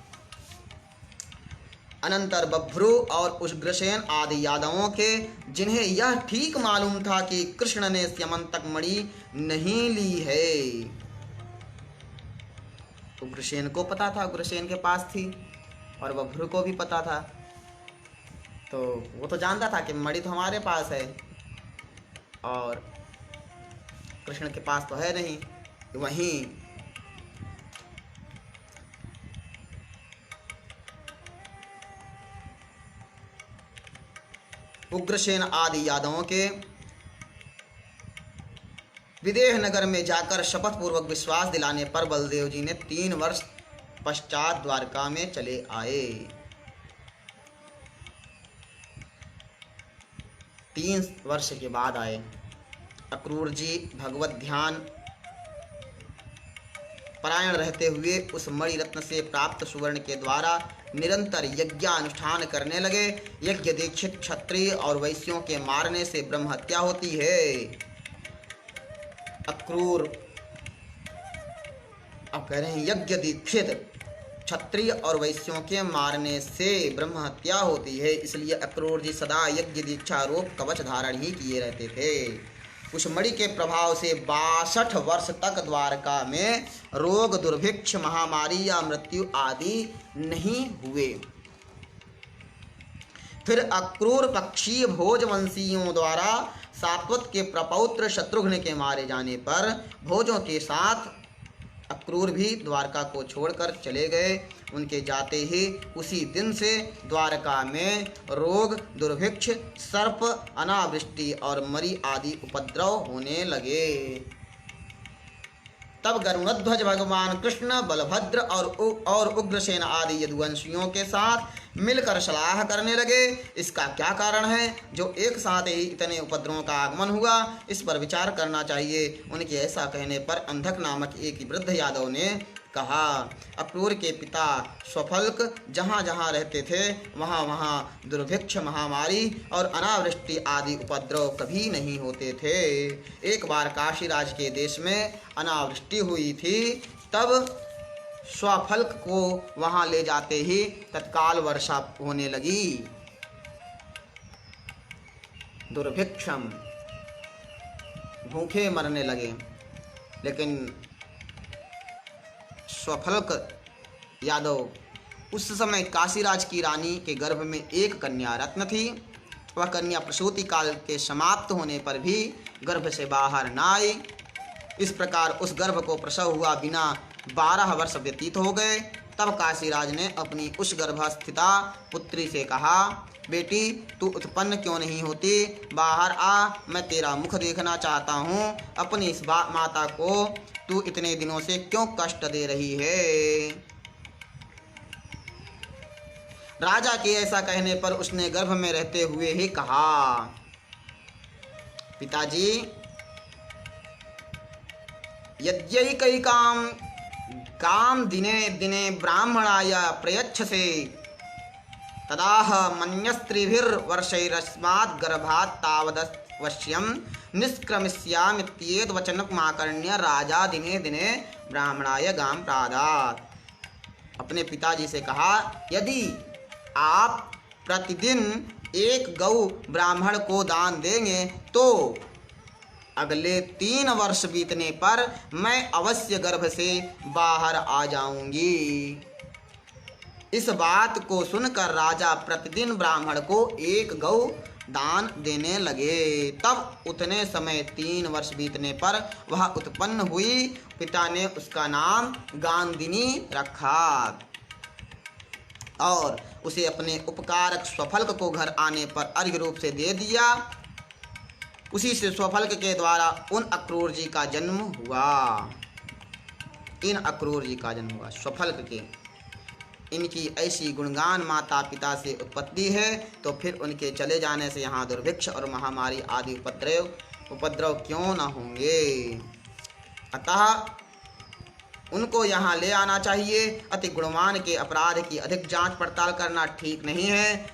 अनंतर बभ्रू और उग्रसेन आदि यादवों के, जिन्हें यह ठीक मालूम था कि कृष्ण ने स्यमंतक मणि नहीं ली है, उग्रसेन को पता था, उग्रसेन के पास थी, और बभ्रू को भी पता था तो वो तो जानता था कि मणि तो हमारे पास है और कृष्ण के पास तो है नहीं। वहीं उग्रसेन आदि यादवों के विदेह नगर में जाकर शपथ पूर्वक विश्वास दिलाने पर बलदेव जी ने 3 वर्ष पश्चात द्वारका में चले आए। 3 वर्ष के बाद आए। अक्रूर जी भगवत ध्यान परायण रहते हुए उस मणि रत्न से प्राप्त सुवर्ण के द्वारा निरंतर यज्ञानुष्ठान करने लगे। यज्ञ दीक्षित क्षत्रिय और वैश्यों के मारने से ब्रह्म हत्या होती है। अक्रूर अब कह रहे हैं यज्ञ दीक्षित क्षत्रिय और वैश्यों के मारने से ब्रह्म हत्या होती है, इसलिए अक्रूर जी सदा यज्ञ दीक्षा रूप कवच धारण ही किए रहते थे। उस मणि के प्रभाव से 62 वर्ष तक द्वारका में रोग दुर्भिक्ष महामारी या मृत्यु आदि नहीं हुए। फिर अक्रूर पक्षीय भोजवंशियों द्वारा सात्वत के प्रपौत्र शत्रुघ्न के मारे जाने पर भोजों के साथ अक्रूर भी द्वारका को छोड़कर चले गए। उनके जाते ही उसी दिन से द्वारका में रोग दुर्भिक्ष सर्प अनावृष्टि और मरी आदि उपद्रव होने लगे। तब गरुड़ध्वज भगवान कृष्ण बलभद्र और उग्रसेन आदि यदुवंशियों के साथ मिलकर सलाह करने लगे। इसका क्या कारण है जो एक साथ ही इतने उपद्रवों का आगमन हुआ, इस पर विचार करना चाहिए। उनके ऐसा कहने पर अंधक नामक एक वृद्ध यादव ने कहा, अक्रूर के पिता स्वफल्क जहाँ जहाँ रहते थे वहाँ वहाँ दुर्भिक्ष महामारी और अनावृष्टि आदि उपद्रव कभी नहीं होते थे। एक बार काशीराज के देश में अनावृष्टि हुई थी, तब स्वफल्क को वहाँ ले जाते ही तत्काल वर्षा होने लगी। दुर्भिक्षम भूखे मरने लगे। लेकिन स्वफल्क यादव उस समय काशीराज की रानी के गर्भ में एक कन्या रत्न थी। वह कन्या प्रसूति काल के समाप्त होने पर भी गर्भ से बाहर न आई। इस प्रकार उस गर्भ को प्रसव हुआ बिना 12 वर्ष व्यतीत हो गए। तब काशीराज ने अपनी उस गर्भस्थिता पुत्री से कहा, बेटी तू उत्पन्न क्यों नहीं होती, बाहर आ, मैं तेरा मुख देखना चाहता हूँ। अपनी इस माता को तू इतने दिनों से क्यों कष्ट दे रही है। राजा के ऐसा कहने पर उसने गर्भ में रहते हुए ही कहा, पिताजी यद्यैकैकां काम दिने दिने ब्राह्मणाय प्रयच्छसे तदाह मन्यस्त्रिभिर्वर्षैरस्मात् गर्भात् तावदवश्यं निष्क्रमिष्यामीत्येतद् वचनमाकर्ण्य राजा दिने दिने ब्राह्मणाय गां प्रादात्। अपने पिताजी से कहा, यदि आप प्रतिदिन एक गौ ब्राह्मण को दान देंगे तो अगले 3 वर्ष बीतने पर मैं अवश्य गर्भ से बाहर आ जाऊंगी। इस बात को सुनकर राजा प्रतिदिन ब्राह्मण को एक गौ दान देने लगे। तब उतने समय 3 वर्ष बीतने पर वह उत्पन्न हुई। पिता ने उसका नाम गांधिनी रखा और उसे अपने उपकारक स्वफल्क को घर आने पर अर्घ्य रूप से दे दिया। उसी से स्वफल्क के द्वारा उन अक्रूर जी का जन्म हुआ। इन अक्रूर जी का जन्म हुआ स्वफल्क के। इनकी ऐसी गुणगान माता पिता से उत्पत्ति है, तो फिर उनके चले जाने से यहाँ दुर्भिक्ष और महामारी आदि उपद्रव क्यों न होंगे। अतः उनको यहाँ ले आना चाहिए। अति गुणवान के अपराध की अधिक जांच पड़ताल करना ठीक नहीं है।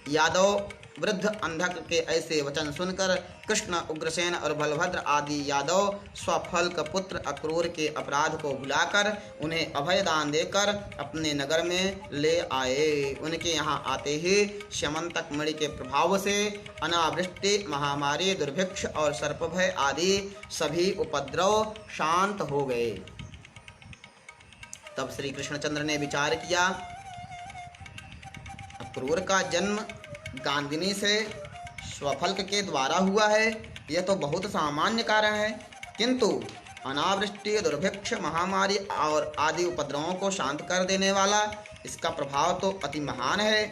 यादव वृद्ध अंधक के ऐसे वचन सुनकर कृष्ण, उग्रसेन और बलभद्र आदि यादव स्वफल्क पुत्र अक्रूर के अपराध को भुलाकर उन्हें अभय दान देकर अपने नगर में ले आए। उनके यहाँ आते ही स्यमंतक मणि के प्रभाव से अनावृष्टि, महामारी, दुर्भिक्ष और सर्पभय आदि सभी उपद्रव शांत हो गए। तब श्री कृष्णचंद्र ने विचार किया, अक्रूर का जन्म गांधिनी से स्वफल्क के द्वारा हुआ है, यह तो बहुत सामान्य कारण है, किंतु अनावृष्टि, दुर्भिक्ष, महामारी और आदि उपद्रवों को शांत कर देने वाला इसका प्रभाव तो अति महान है।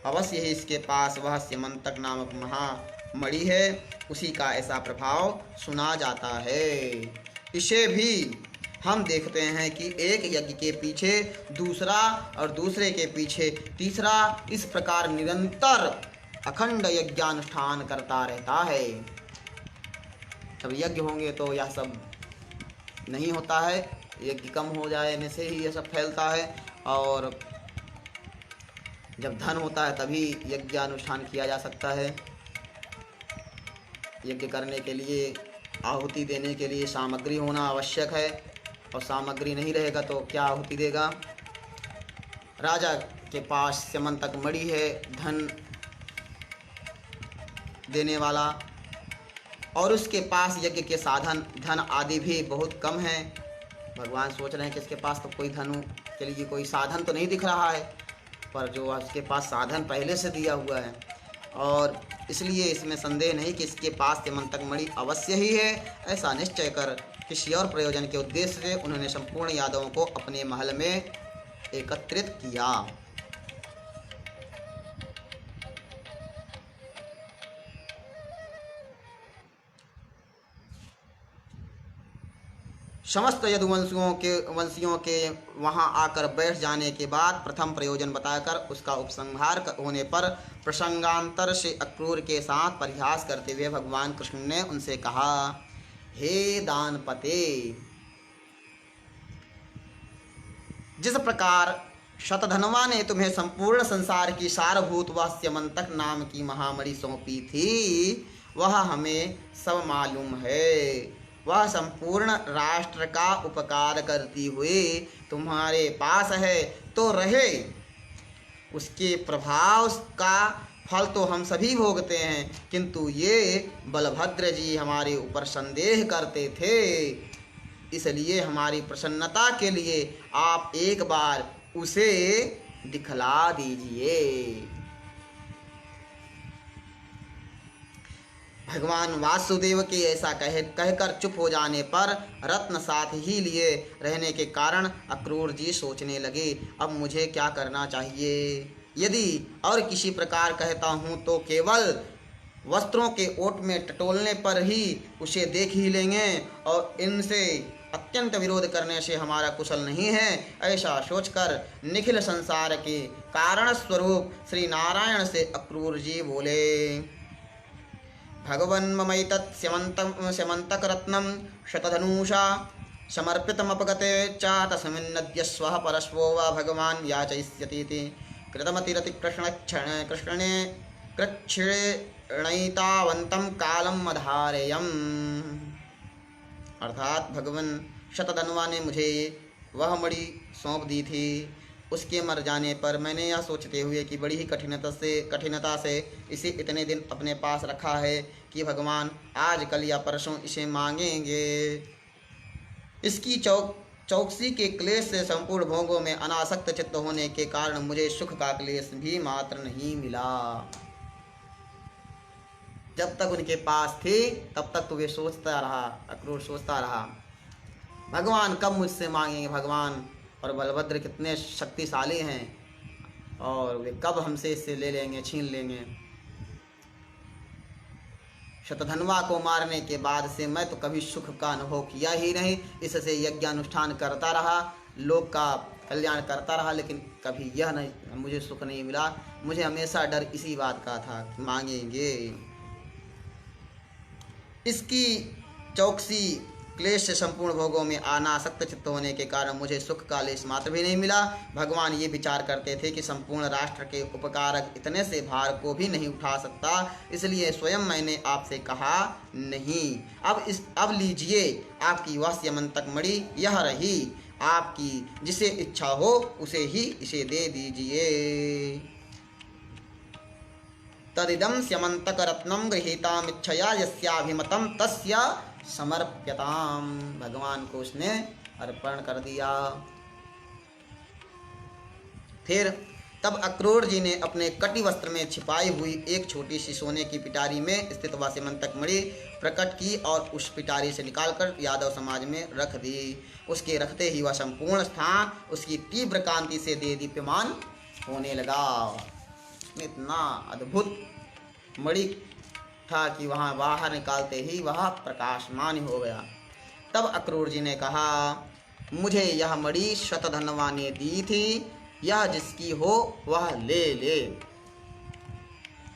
अवश्य ही इसके पास वह स्यमंतक नामक महामणि है, उसी का ऐसा प्रभाव सुना जाता है। इसे भी हम देखते हैं कि एक यज्ञ के पीछे दूसरा और दूसरे के पीछे तीसरा, इस प्रकार निरंतर अखंड यज्ञानुष्ठान करता रहता है। जब यज्ञ होंगे तो यह सब नहीं होता है, यज्ञ कम हो जाने से ही यह सब फैलता है, और जब धन होता है तभी यज्ञानुष्ठान किया जा सकता है। यज्ञ करने के लिए, आहुति देने के लिए सामग्री होना आवश्यक है, और सामग्री नहीं रहेगा तो क्या आहुति देगा। राजा के पास स्यमंतक मणि है, धन देने वाला, और उसके पास यज्ञ के साधन, धन आदि भी बहुत कम है। भगवान सोच रहे हैं कि इसके पास तो कोई धनु के लिए कोई साधन तो नहीं दिख रहा है, पर जो उसके पास साधन पहले से दिया हुआ है, और इसलिए इसमें संदेह नहीं कि इसके पास स्यमंतक मणि अवश्य ही है। ऐसा निश्चय कर किसी और प्रयोजन के उद्देश्य से उन्होंने संपूर्ण यादवों को अपने महल में एकत्रित किया। समस्त वंशियों के वहां आकर बैठ जाने के बाद प्रथम प्रयोजन बताकर उसका उपसंहार होने पर प्रसंगांतर से अक्रूर के साथ परिहास करते हुए भगवान कृष्ण ने उनसे कहा, हे दानपते, जिस प्रकार शतधनवा ने तुम्हें संपूर्ण संसार की सारभूत व स्यमंतक नाम की महामणि सौंपी थी, वह हमें सब मालूम है। वह संपूर्ण राष्ट्र का उपकार करती हुई तुम्हारे पास है तो रहे, उसके प्रभाव का फल तो हम सभी भोगते हैं, किंतु ये बलभद्र जी हमारे ऊपर संदेह करते थे, इसलिए हमारी प्रसन्नता के लिए आप एक बार उसे दिखला दीजिए। भगवान वासुदेव के ऐसा कहकर चुप हो जाने पर रत्न साथ ही लिए रहने के कारण अक्रूर जी सोचने लगे, अब मुझे क्या करना चाहिए। यदि और किसी प्रकार कहता हूँ तो केवल वस्त्रों के ओट में टटोलने पर ही उसे देख ही लेंगे, और इनसे अत्यंत विरोध करने से हमारा कुशल नहीं है। ऐसा सोचकर निखिल संसार के कारण स्वरूप श्री नारायण से अक्रूर जी बोले, भगवन् ममैतत् स्यमंतक रत्नम शतधनुषा समर्पितमपगते च तस्मिन्नद्यस्वः परश्वो वा भगवान् याचयिष्यतीति कृतमतिरति कृष्णे कृच्छ्रेणैतावन्तं कालम अधारेयम्। अर्थात भगवान शतधनुवा ने मुझे वह मणि सौंप दी थी, उसके मर जाने पर मैंने यह सोचते हुए कि बड़ी ही कठिनता से इसे इतने दिन अपने पास रखा है कि भगवान आज कल या परसों इसे मांगेंगे। इसकी चौकसी के क्लेश से संपूर्ण भोगों में अनासक्त चित्त होने के कारण मुझे सुख का क्लेश भी मात्र नहीं मिला। जब तक उनके पास थी तब तक तो वे सोचता रहा, अक्रूर सोचता रहा, भगवान कब मुझसे मांगेंगे, भगवान और बलभद्र कितने शक्तिशाली हैं, और वे कब हमसे इससे ले लेंगे, छीन लेंगे। शतधनवा को मारने के बाद से मैं तो कभी सुख का अनुभव किया ही नहीं, इससे यज्ञानुष्ठान करता रहा, लोक का कल्याण करता रहा, लेकिन कभी यह नहीं, मुझे सुख नहीं मिला। मुझे हमेशा डर इसी बात का था कि मांगेंगे। इसकी चौकसी क्लेश से संपूर्ण भोगों में अनासक्त चित्त होने के कारण मुझे सुख का लेश मात्र भी नहीं मिला। भगवान ये विचार करते थे कि संपूर्ण राष्ट्र के उपकारक इतने से भार को भी नहीं उठा सकता, इसलिए स्वयं मैंने आपसे कहा नहीं। अब लीजिए, आपकी वह स्यमंतक मणि यह रही, आपकी जिसे इच्छा हो उसे ही इसे दे दीजिए। तदिदं स्यमंतक रत्नम गृहीतामिच्छया यस्याभिमतं तस्य समर्प्यताम। भगवान को उसने अर्पण कर दिया। फिर तब अक्रूर जी ने अपने कटी वस्त्र में छिपाई हुई एक छोटी सी सोने की पिटारी में स्थित वासिमंतक मणि प्रकट की और उस पिटारी से निकालकर यादव समाज में रख दी। उसके रखते ही वह संपूर्ण स्थान उसकी तीव्र कांति से दीप्यमान होने लगा। इतना अद्भुत मणि था कि वहाँ बाहर निकालते ही वह प्रकाशमान हो गया। तब अक्रूर जी ने कहा, मुझे यह मणि शतधन्वा ने दी थी, यह जिसकी हो वह ले ले।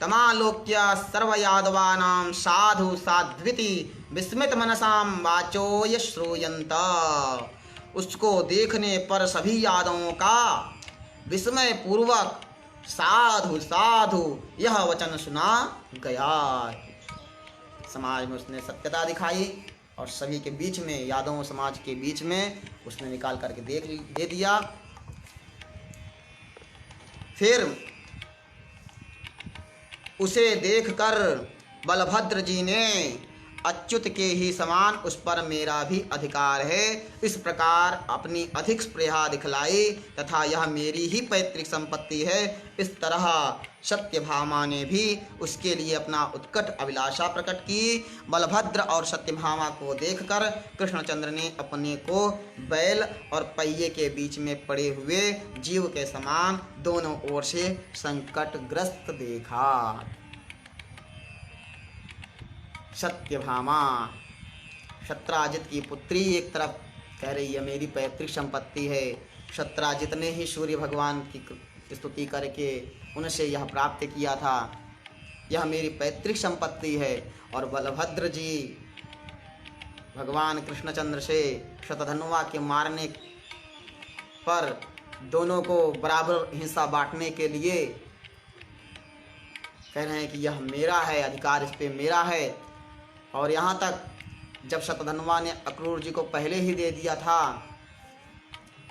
तमालोक्य सर्वयादवानां साधु साध्विति विस्मित मनसाम वाचोय श्रूयन्त। उसको देखने पर सभी यादवों का विस्मय पूर्वक साधु साधु यह वचन सुना गया। समाज में उसने सत्यता दिखाई और सभी के बीच में, यादवों समाज के बीच में उसने निकाल करके दे दिया। फिर उसे देखकर बलभद्र जी ने अच्युत के ही समान उस पर मेरा भी अधिकार है इस प्रकार अपनी अधिक स्पृहा दिखलाई तथा यह मेरी ही पैतृक संपत्ति है इस तरह सत्यभामा ने भी उसके लिए अपना उत्कट अभिलाषा प्रकट की। बलभद्र और सत्यभामा को देखकर कृष्णचंद्र ने अपने को बैल और पहिए के बीच में पड़े हुए जीव के समान दोनों ओर से संकटग्रस्त देखा। सत्यभामा शत्राजित की पुत्री एक तरफ कह रही है मेरी पैतृक संपत्ति है। शत्राजित ने ही सूर्य भगवान की स्तुति करके उनसे यह प्राप्त किया था, यह मेरी पैतृक संपत्ति है। और बलभद्र जी भगवान कृष्णचंद्र से शतधन्वा के मारने पर दोनों को बराबर हिस्सा बांटने के लिए कह रहे हैं कि यह मेरा है, अधिकार इस पे मेरा है। और यहाँ तक जब शतधन्वा ने अक्रूर जी को पहले ही दे दिया था,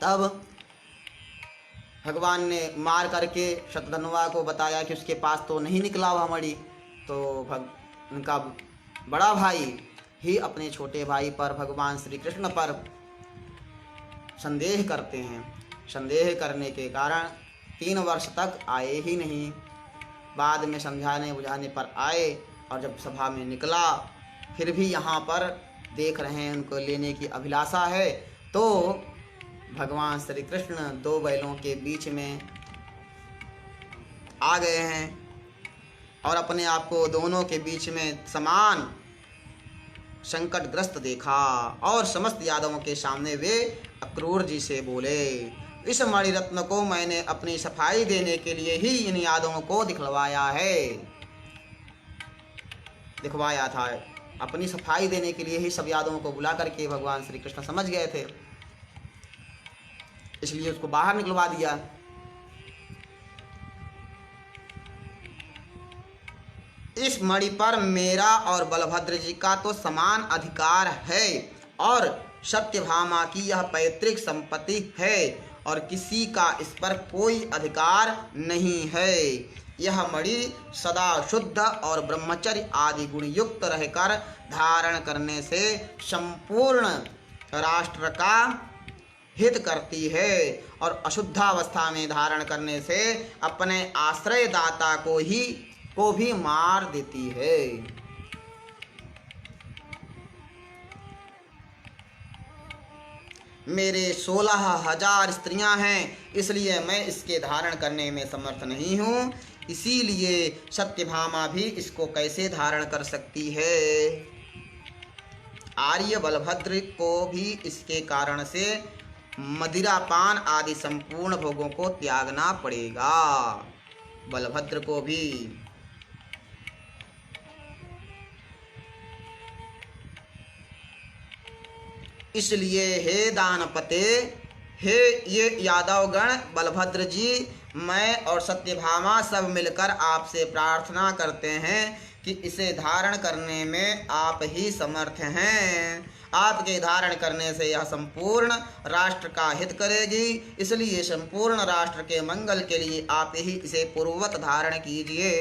तब भगवान ने मार करके शतधन्वा को बताया कि उसके पास तो नहीं निकला वह मणि। तो उनका बड़ा भाई ही अपने छोटे भाई पर भगवान श्री कृष्ण पर संदेह करते हैं। संदेह करने के कारण 3 वर्ष तक आए ही नहीं। बाद में समझाने बुझाने पर आए और जब सभा में निकला फिर भी यहाँ पर देख रहे हैं उनको लेने की अभिलाषा है। तो भगवान श्री कृष्ण 2 बैलों के बीच में आ गए हैं और अपने आप को दोनों के बीच में समान संकटग्रस्त देखा। और समस्त यादवों के सामने वे अक्रूर जी से बोले, इस मणिरत्न को मैंने अपनी सफाई देने के लिए ही इन यादवों को दिखवाया था। अपनी सफाई देने के लिए ही सब यादवों को बुला करके भगवान श्री कृष्ण समझ गए थे, इसलिए उसको बाहर निकलवा दिया। इस मणि पर मेरा और बलभद्र जी का तो समान अधिकार है और सत्यभामा की यह पैतृक संपत्ति है और किसी का इस पर कोई अधिकार नहीं है। यह मणि सदा शुद्ध और ब्रह्मचर्य आदि गुण युक्त रहकर धारण करने से संपूर्ण राष्ट्र का हित करती है और अशुद्धावस्था में धारण करने से अपने आश्रयदाता को भी मार देती है। मेरे 16,000 स्त्रियां हैं, इसलिए मैं इसके धारण करने में समर्थ नहीं हूँ। इसीलिए सत्यभामा भी इसको कैसे धारण कर सकती है। आर्य बलभद्र को भी इसके कारण से मदिरापान आदि संपूर्ण भोगों को त्यागना पड़ेगा। बलभद्र को भी। इसलिए हे दानपते, हे ये यादवगण, बलभद्र जी, मैं और सत्यभामा सब मिलकर आपसे प्रार्थना करते हैं कि इसे धारण करने में आप ही समर्थ हैं। आपके धारण करने से यह संपूर्ण राष्ट्र का हित करेगी, इसलिए संपूर्ण राष्ट्र के मंगल के लिए आप ही इसे पूर्ववत धारण कीजिए।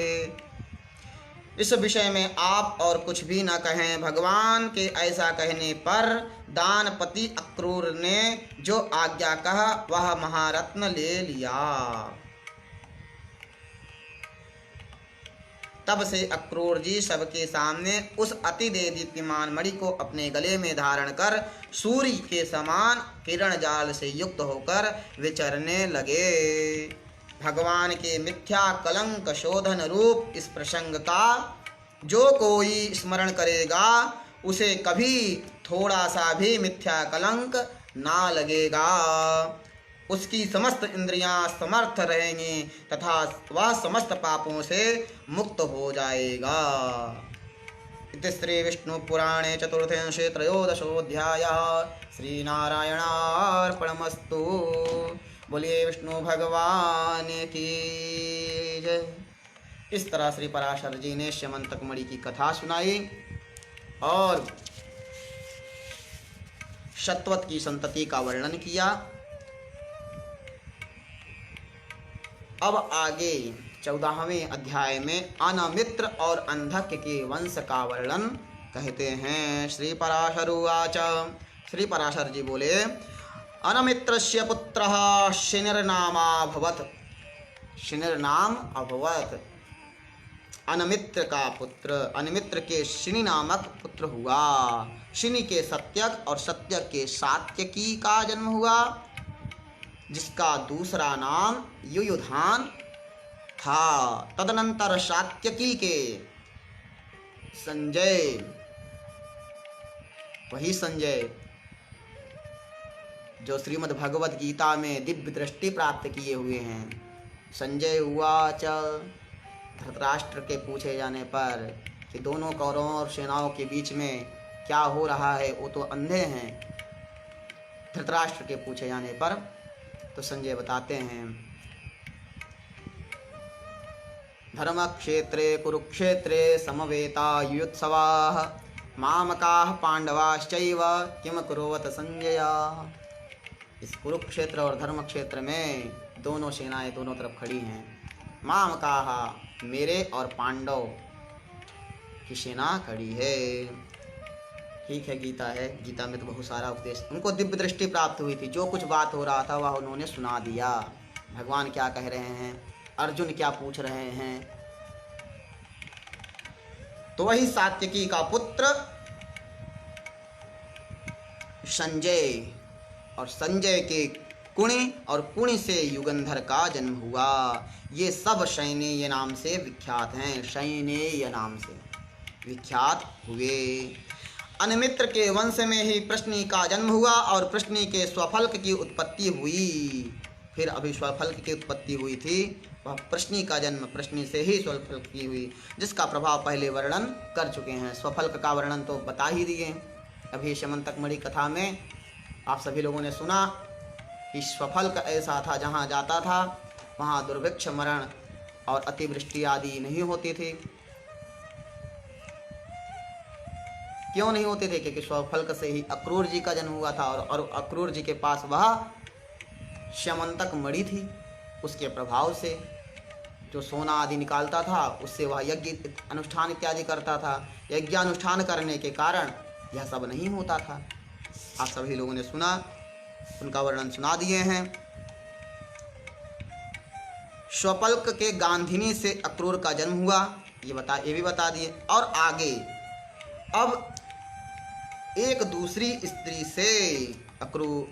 इस विषय में आप और कुछ भी न कहें। भगवान के ऐसा कहने पर दानपति अक्रूर ने जो आज्ञा कहा वह महारत्न ले लिया। तब से अक्रूर जी सबके सामने उस अति दीप्यमान मणि को अपने गले में धारण कर सूर्य के समान किरण जाल से युक्त होकर विचरने लगे। भगवान के मिथ्या कलंक शोधन रूप इस प्रसंग का जो कोई स्मरण करेगा उसे कभी थोड़ा सा भी मिथ्या कलंक ना लगेगा। उसकी समस्त इंद्रियां समर्थ रहेंगी तथा वह समस्त पापों से मुक्त हो जाएगा। इति श्री विष्णु पुराणे चतुर्थे अंशे त्रयोदशोऽध्यायः। श्रीनारायणार्पणमस्तु। बोलिए विष्णु भगवान की जय। इस तरह श्री पराशर जी ने स्यमंतक मणि की कथा सुनाई और शतवत की संतति का वर्णन किया। अब आगे 14वें अध्याय में अनमित्र और अंधक के वंश का वर्णन कहते हैं। श्री पराशर उवाच। श्री पराशर जी बोले, अनमित्रस्य पुत्रः शिनिर्नामाभवत्। शिनिर्नाम अभवत। अनमित्र का पुत्र, अनमित्र के शिनि नामक पुत्र हुआ। शिनि के सत्यक और सत्यक के सात्यकी का जन्म हुआ, जिसका दूसरा नाम युयुधान था। तदनंतर सात्यकी के संजय, वही संजय जो श्रीमद् भगवद गीता में दिव्य दृष्टि प्राप्त किए हुए हैं। संजय उवाच। धृतराष्ट्र के पूछे जाने पर कि दोनों कौरवों और सेनाओं के बीच में क्या हो रहा है, वो तो अंधे हैं। धृतराष्ट्र के पूछे जाने पर तो संजय बताते हैं, धर्मक्षेत्रे कुरुक्षेत्रे समवेता युयुत्सवाः मामकाः पांडवाश्चैव किम कुर्वत संजय। इस कुरुक्षेत्र और धर्म क्षेत्र में दोनों सेनाएं दोनों तरफ खड़ी हैं। मामकाः मेरे और पांडव की सेना खड़ी है। ठीक है, गीता है, गीता में तो बहुत सारा उपदेश। उनको दिव्य दृष्टि प्राप्त हुई थी, जो कुछ बात हो रहा था वह उन्होंने सुना दिया। भगवान क्या कह रहे हैं, अर्जुन क्या पूछ रहे हैं। तो वही सात्यकी का पुत्र संजय और संजय के कुणी और कुणी से युगंधर का जन्म हुआ। ये सब शयनेय नाम से विख्यात हैं, शयनेय नाम से विख्यात हुए। अनमित्र के वंश में ही प्रश्नि का जन्म हुआ और प्रश्नि के स्वफल्क की उत्पत्ति हुई। फिर अभी स्वफल्क की उत्पत्ति हुई थी, वह प्रश्नि का जन्म प्रश्नि से ही स्वफल्क की हुई, जिसका प्रभाव पहले वर्णन कर चुके हैं। स्वफल्क का वर्णन तो बता ही दिए। अभी स्यमंतक मणि कथा में आप सभी लोगों ने सुना कि स्वफल्क ऐसा था, जहाँ जाता था वहाँ दुर्भिक्ष, मरण और अतिवृष्टि आदि नहीं होती थी। क्यों नहीं होते थे? क्योंकि स्वफल्क से ही अक्रूर जी का जन्म हुआ था और अक्रूर जी के पास वह स्यमंतक मणि थी। उसके प्रभाव से जो सोना आदि निकालता था, उससे वह यज्ञ अनुष्ठान इत्यादि करता था। यज्ञानुष्ठान करने के कारण यह सब नहीं होता था। आप सभी लोगों ने सुना, उनका वर्णन सुना दिए हैं। स्वफल्क के गांधिनी से अक्रूर का जन्म हुआ, ये भी बता दिए। और आगे अब एक दूसरी स्त्री से अक्रूर,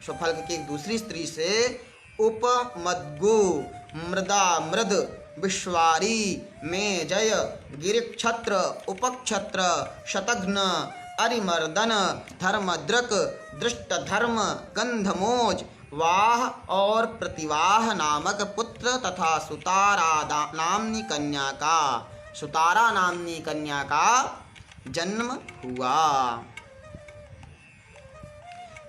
स्वफल्क की एक दूसरी स्त्री से उपमद्गु, मृदा मृद, विश्वारी, मेजय, गिरिक्षत्र, उपक्षत्र, शतघ्न, अरिमर्दन, धर्मद्रक, दृष्टधर्म, गंधमोज, वाह और प्रतिवाह नामक पुत्र तथा सुतारा नामनी कन्या का जन्म हुआ।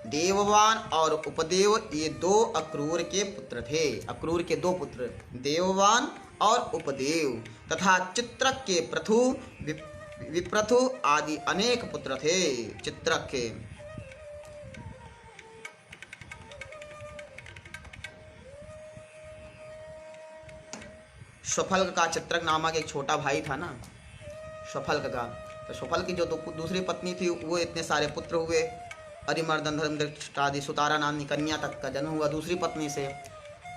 देववान और उपदेव ये दो अक्रूर के पुत्र थे। अक्रूर के दो पुत्र, देववान और उपदेव, तथा चित्रक के प्रथु, विप्रथु आदि अनेक पुत्र थे। चित्रक के स्वफल्क का चित्रक नामक एक छोटा भाई था ना, स्वफल्क का। तो स्वफल्क की जो दूसरी पत्नी थी, वो इतने सारे पुत्र हुए। अरिमर्दन, धर्मदृष्ट आदि सुतारा नामनी कन्या तक का जन्म हुआ दूसरी पत्नी से।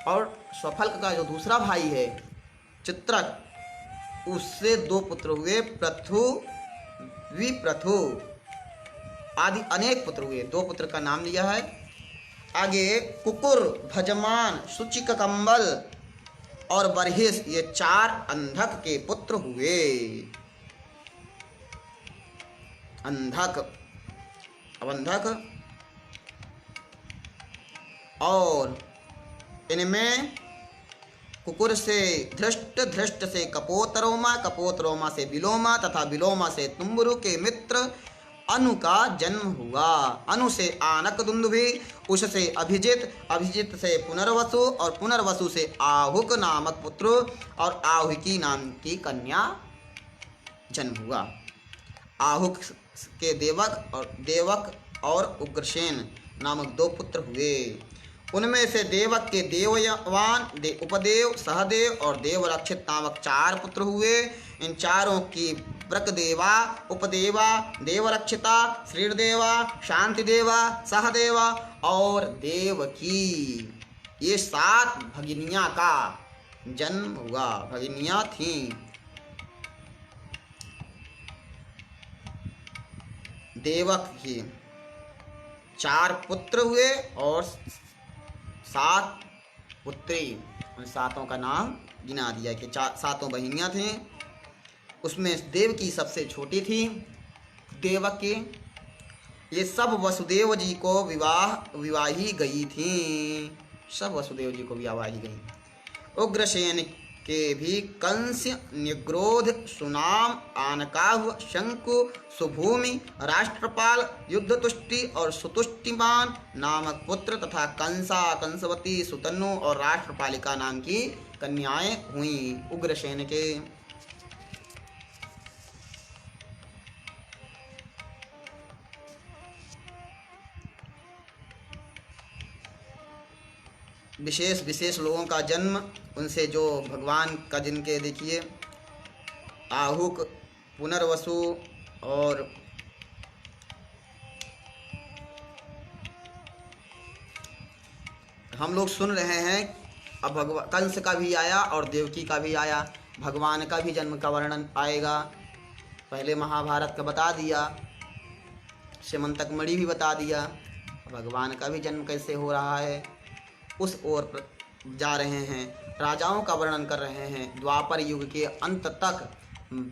और स्वफल्क का जो दूसरा भाई है चित्रक, उससे 2 पुत्र हुए, प्रथु, विप्रथु आदि अनेक पुत्र हुए। 2 पुत्र का नाम लिया है। आगे कुकुर, भजमान, सुचिक कंबल और बरहिस, ये 4 अंधक के पुत्र हुए। अंधक, अब अंधक, और इनमें कुकुर से धृष्ट, धृष्ट से कपोतरोमा, कपोतरोमा से विलोमा तथा विलोमा से तुम्बुरु के मित्र अनु का जन्म हुआ। अनु से आनक दुंदुभि, उष से अभिजित, अभिजित से पुनर्वसु और पुनर्वसु से आहुक नामक पुत्र और आहुकी नाम की कन्या जन्म हुआ। आहुक के देवक और उग्रसेन नामक 2 पुत्र हुए। उनमें से देवक के देवयवान, उपदेव, सहदेव और देवरक्षित नामक 4 पुत्र हुए। इन चारों की ब्रकदेवा, उपदेवा, देवरक्षिता, श्रीदेवा, शांतिदेवा, सहदेवा और देवकी, ये 7 भगिनियां का जन्म हुआ। भगिनियां थीं। देवक की 4 पुत्र हुए और 7 पुत्री। उन 7 का नाम गिना दिया कि 7 बहिनियां थीं। उसमें देवकी सबसे छोटी थी। देवकी ये सब वसुदेव जी को विवाही गई थी। सब वसुदेव जी को विवाही गई। उग्रसेन के भी कंस, निग्रोध, सुनाम, आनकाभ, शंकु, सुभूमि, राष्ट्रपाल, युद्धतुष्टि और सुतुष्टिमान नामक पुत्र तथा कंसा, कंसवती, सुतनु और राष्ट्रपालिका नाम की कन्याएं हुई उग्रसेन के। विशेष विशेष लोगों का जन्म, उनसे जो भगवान का जिनके देखिए आहुक, पुनर्वसु और हम लोग सुन रहे हैं। अब भगवान कंस का भी आया और देवकी का भी आया। भगवान का भी जन्म का वर्णन आएगा। पहले महाभारत का बता दिया, स्यमंतक मणि भी बता दिया। भगवान का भी जन्म कैसे हो रहा है उस ओर जा रहे हैं। राजाओं का वर्णन कर रहे हैं। द्वापर युग के अंत तक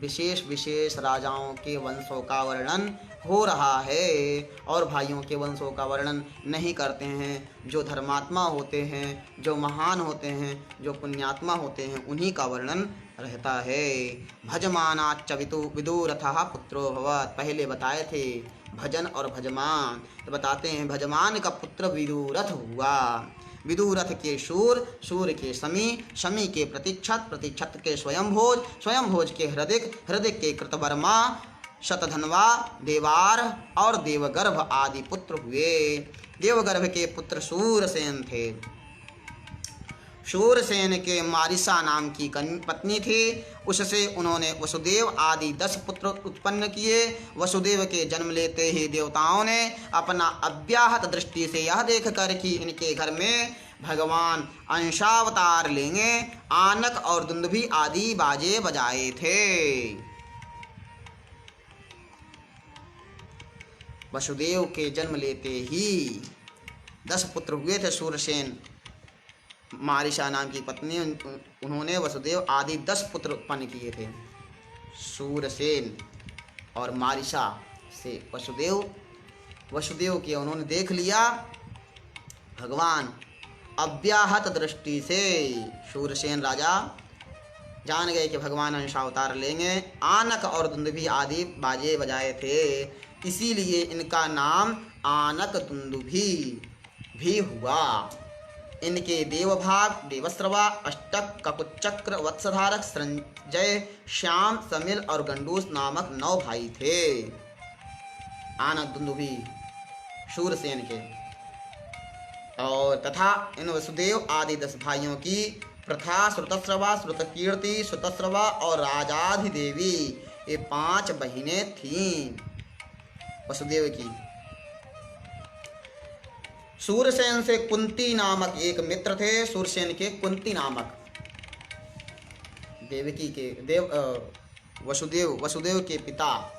विशेष विशेष राजाओं के वंशों का वर्णन हो रहा है और भाइयों के वंशों का वर्णन नहीं करते हैं। जो धर्मात्मा होते हैं, जो महान होते हैं, जो पुण्यात्मा होते हैं, उन्हीं का वर्णन रहता है। भजमानाच्च विदुरथः पुत्रो भवत्, पहले बताए थे भजन और भजमान, तो बताते हैं भजमान का पुत्र विदुरथ हुआ। विदुरथ के शूर, शूर के शमी, शमी के प्रतीक्षत, प्रतीक्षत के स्वयंभोज, स्वयंभोज के हृदिक, हृदिक के कृतवर्मा, शतधन्वा, देवार और देवगर्भ आदि पुत्र हुए। देवगर्भ के पुत्र शूरसेन थे। शूरसेन के मारिसा नाम की पत्नी थी। उससे उन्होंने वसुदेव आदि 10 पुत्र उत्पन्न किए। वसुदेव के जन्म लेते ही देवताओं ने अपना अव्याहत दृष्टि से यह देखकर कि इनके घर में भगवान अंशावतार लेंगे, आनक और दुंदुभि आदि बाजे बजाए थे। वसुदेव के जन्म लेते ही 10 पुत्र हुए थे। शूरसेन, मारिशा नाम की पत्नी, उन्होंने वसुदेव आदि 10 पुत्र उत्पन्न किए थे। शूरसेन और मारिशा से वसुदेव के उन्होंने देख लिया भगवान अव्याहत दृष्टि से। शूरसेन राजा जान गए कि भगवान अंशावतार लेंगे। आनक और दुंदुभि आदि बाजे बजाए थे, इसीलिए इनका नाम आनक दुंदुभि भी हुआ। इनके देवभाग, देवस्रवा, अष्टक, ककुचक्र, वत्सधारक, संजय, श्याम, समिल और गंडूस नामक 9 भाई थे। आनक दुंदुभि शूरसेन के। और तथा इन वसुदेव आदि 10 भाइयों की प्रथा श्रुतस्रवा, श्रुतकीर्ति, श्रुतस्रवा और राजाधिदेवी, ये 5 बहिनें थीं वसुदेव की। शूरसेन से कुंती नामक एक मित्र थे। शूरसेन के कुंती नामक देवकी के वसुदेव के पिता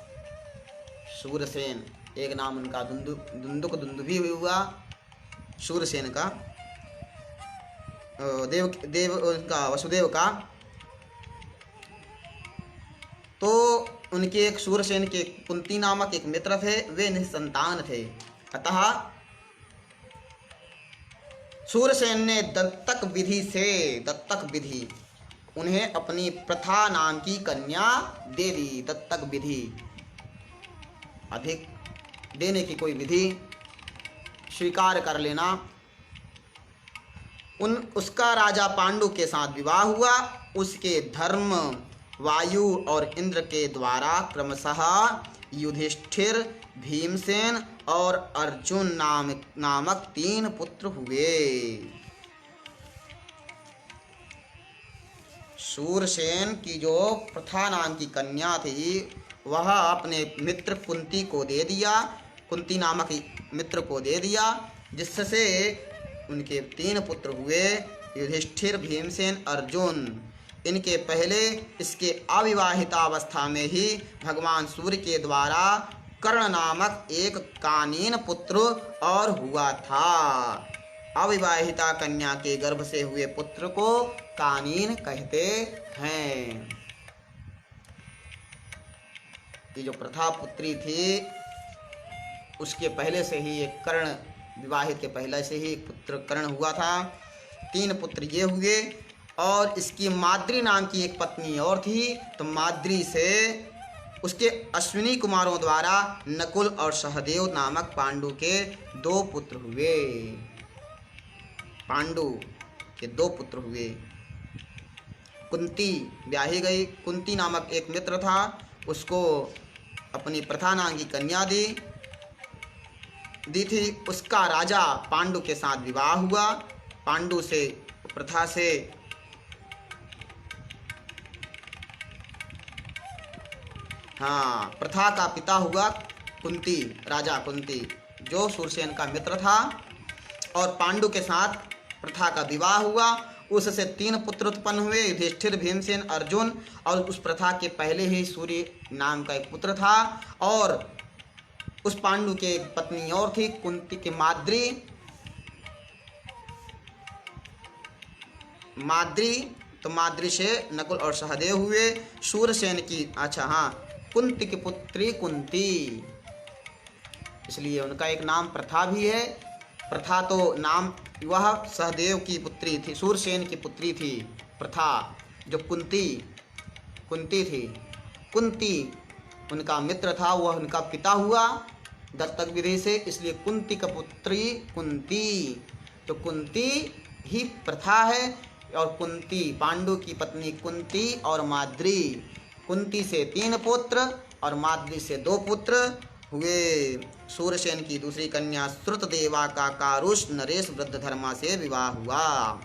शूरसेन, एक नाम उनका दुंदुक दुंदुभी हुआ शूरसेन का, देव उनका वसुदेव का। तो उनके एक शूरसेन के कुंती नामक एक मित्र थे, वे निसंतान थे। अतः शूरसेन ने दत्तक विधि उन्हें अपनी प्रथा नाम की कन्या दे दी। दत्तक विधि, अधिक देने की कोई विधि स्वीकार कर लेना। उसका राजा पांडु के साथ विवाह हुआ। उसके धर्म, वायु और इंद्र के द्वारा क्रमशः युधिष्ठिर, भीमसेन और अर्जुन नामक 3 पुत्र हुए। शूरसेन की जो प्रथा नाम की कन्या थी वह अपने मित्र कुंती नामक मित्र को दे दिया, जिससे उनके 3 पुत्र हुए, युधिष्ठिर, भीमसेन, अर्जुन। इनके पहले इसके अविवाहितावस्था में ही भगवान सूर्य के द्वारा कर्ण नामक एक कानीन पुत्र और हुआ था। अविवाहिता कन्या के गर्भ से हुए पुत्र को कानीन कहते हैं। ये जो प्रथा पुत्री थी उसके पहले से ही एक कर्ण, विवाहित के पहले से ही एक पुत्र कर्ण हुआ था। 3 पुत्र ये हुए। और इसकी माद्री नाम की एक पत्नी और थी। तो माद्री से उसके अश्विनी कुमारों द्वारा नकुल और सहदेव नामक पांडु के 2 पुत्र हुए। पांडु के 2 पुत्र हुए। कुंती ब्याही गई। कुंती नामक एक मित्र था, उसको अपनी प्रथा नाम की कन्या दी थी। उसका राजा पांडु के साथ विवाह हुआ। पांडु से प्रथा से प्रथा का पिता हुआ कुंती, राजा कुंती, जो शूरसेन का मित्र था। और पांडु के साथ प्रथा का विवाह हुआ। उससे 3 पुत्र उत्पन्न हुए, युधिष्ठिर, भीमसेन, अर्जुन। और उस प्रथा के पहले ही सूर्य नाम का एक पुत्र था। और उस पांडु के एक पत्नी और थी, कुंती की माद्री। तो माद्री से नकुल और सहदेव हुए। शूरसेन की कुंती की पुत्री कुंती, इसलिए उनका एक नाम प्रथा भी है। प्रथा तो नाम, वह सहदेव की पुत्री थी, शूरसेन की पुत्री थी। प्रथा जो कुंती थी, कुंती उनका मित्र था, वह उनका पिता हुआ दत्तक विधि से, इसलिए कुंती का पुत्री कुंती। तो कुंती ही प्रथा है। और कुंती, पांडु की पत्नी कुंती और माद्री। कुंती से 3 पुत्र और माद्री से 2 पुत्र हुए। शूरसेन की दूसरी कन्या श्रुतदेवा का कारुष नरेश वृद्धधर्मा से विवाह हुआ।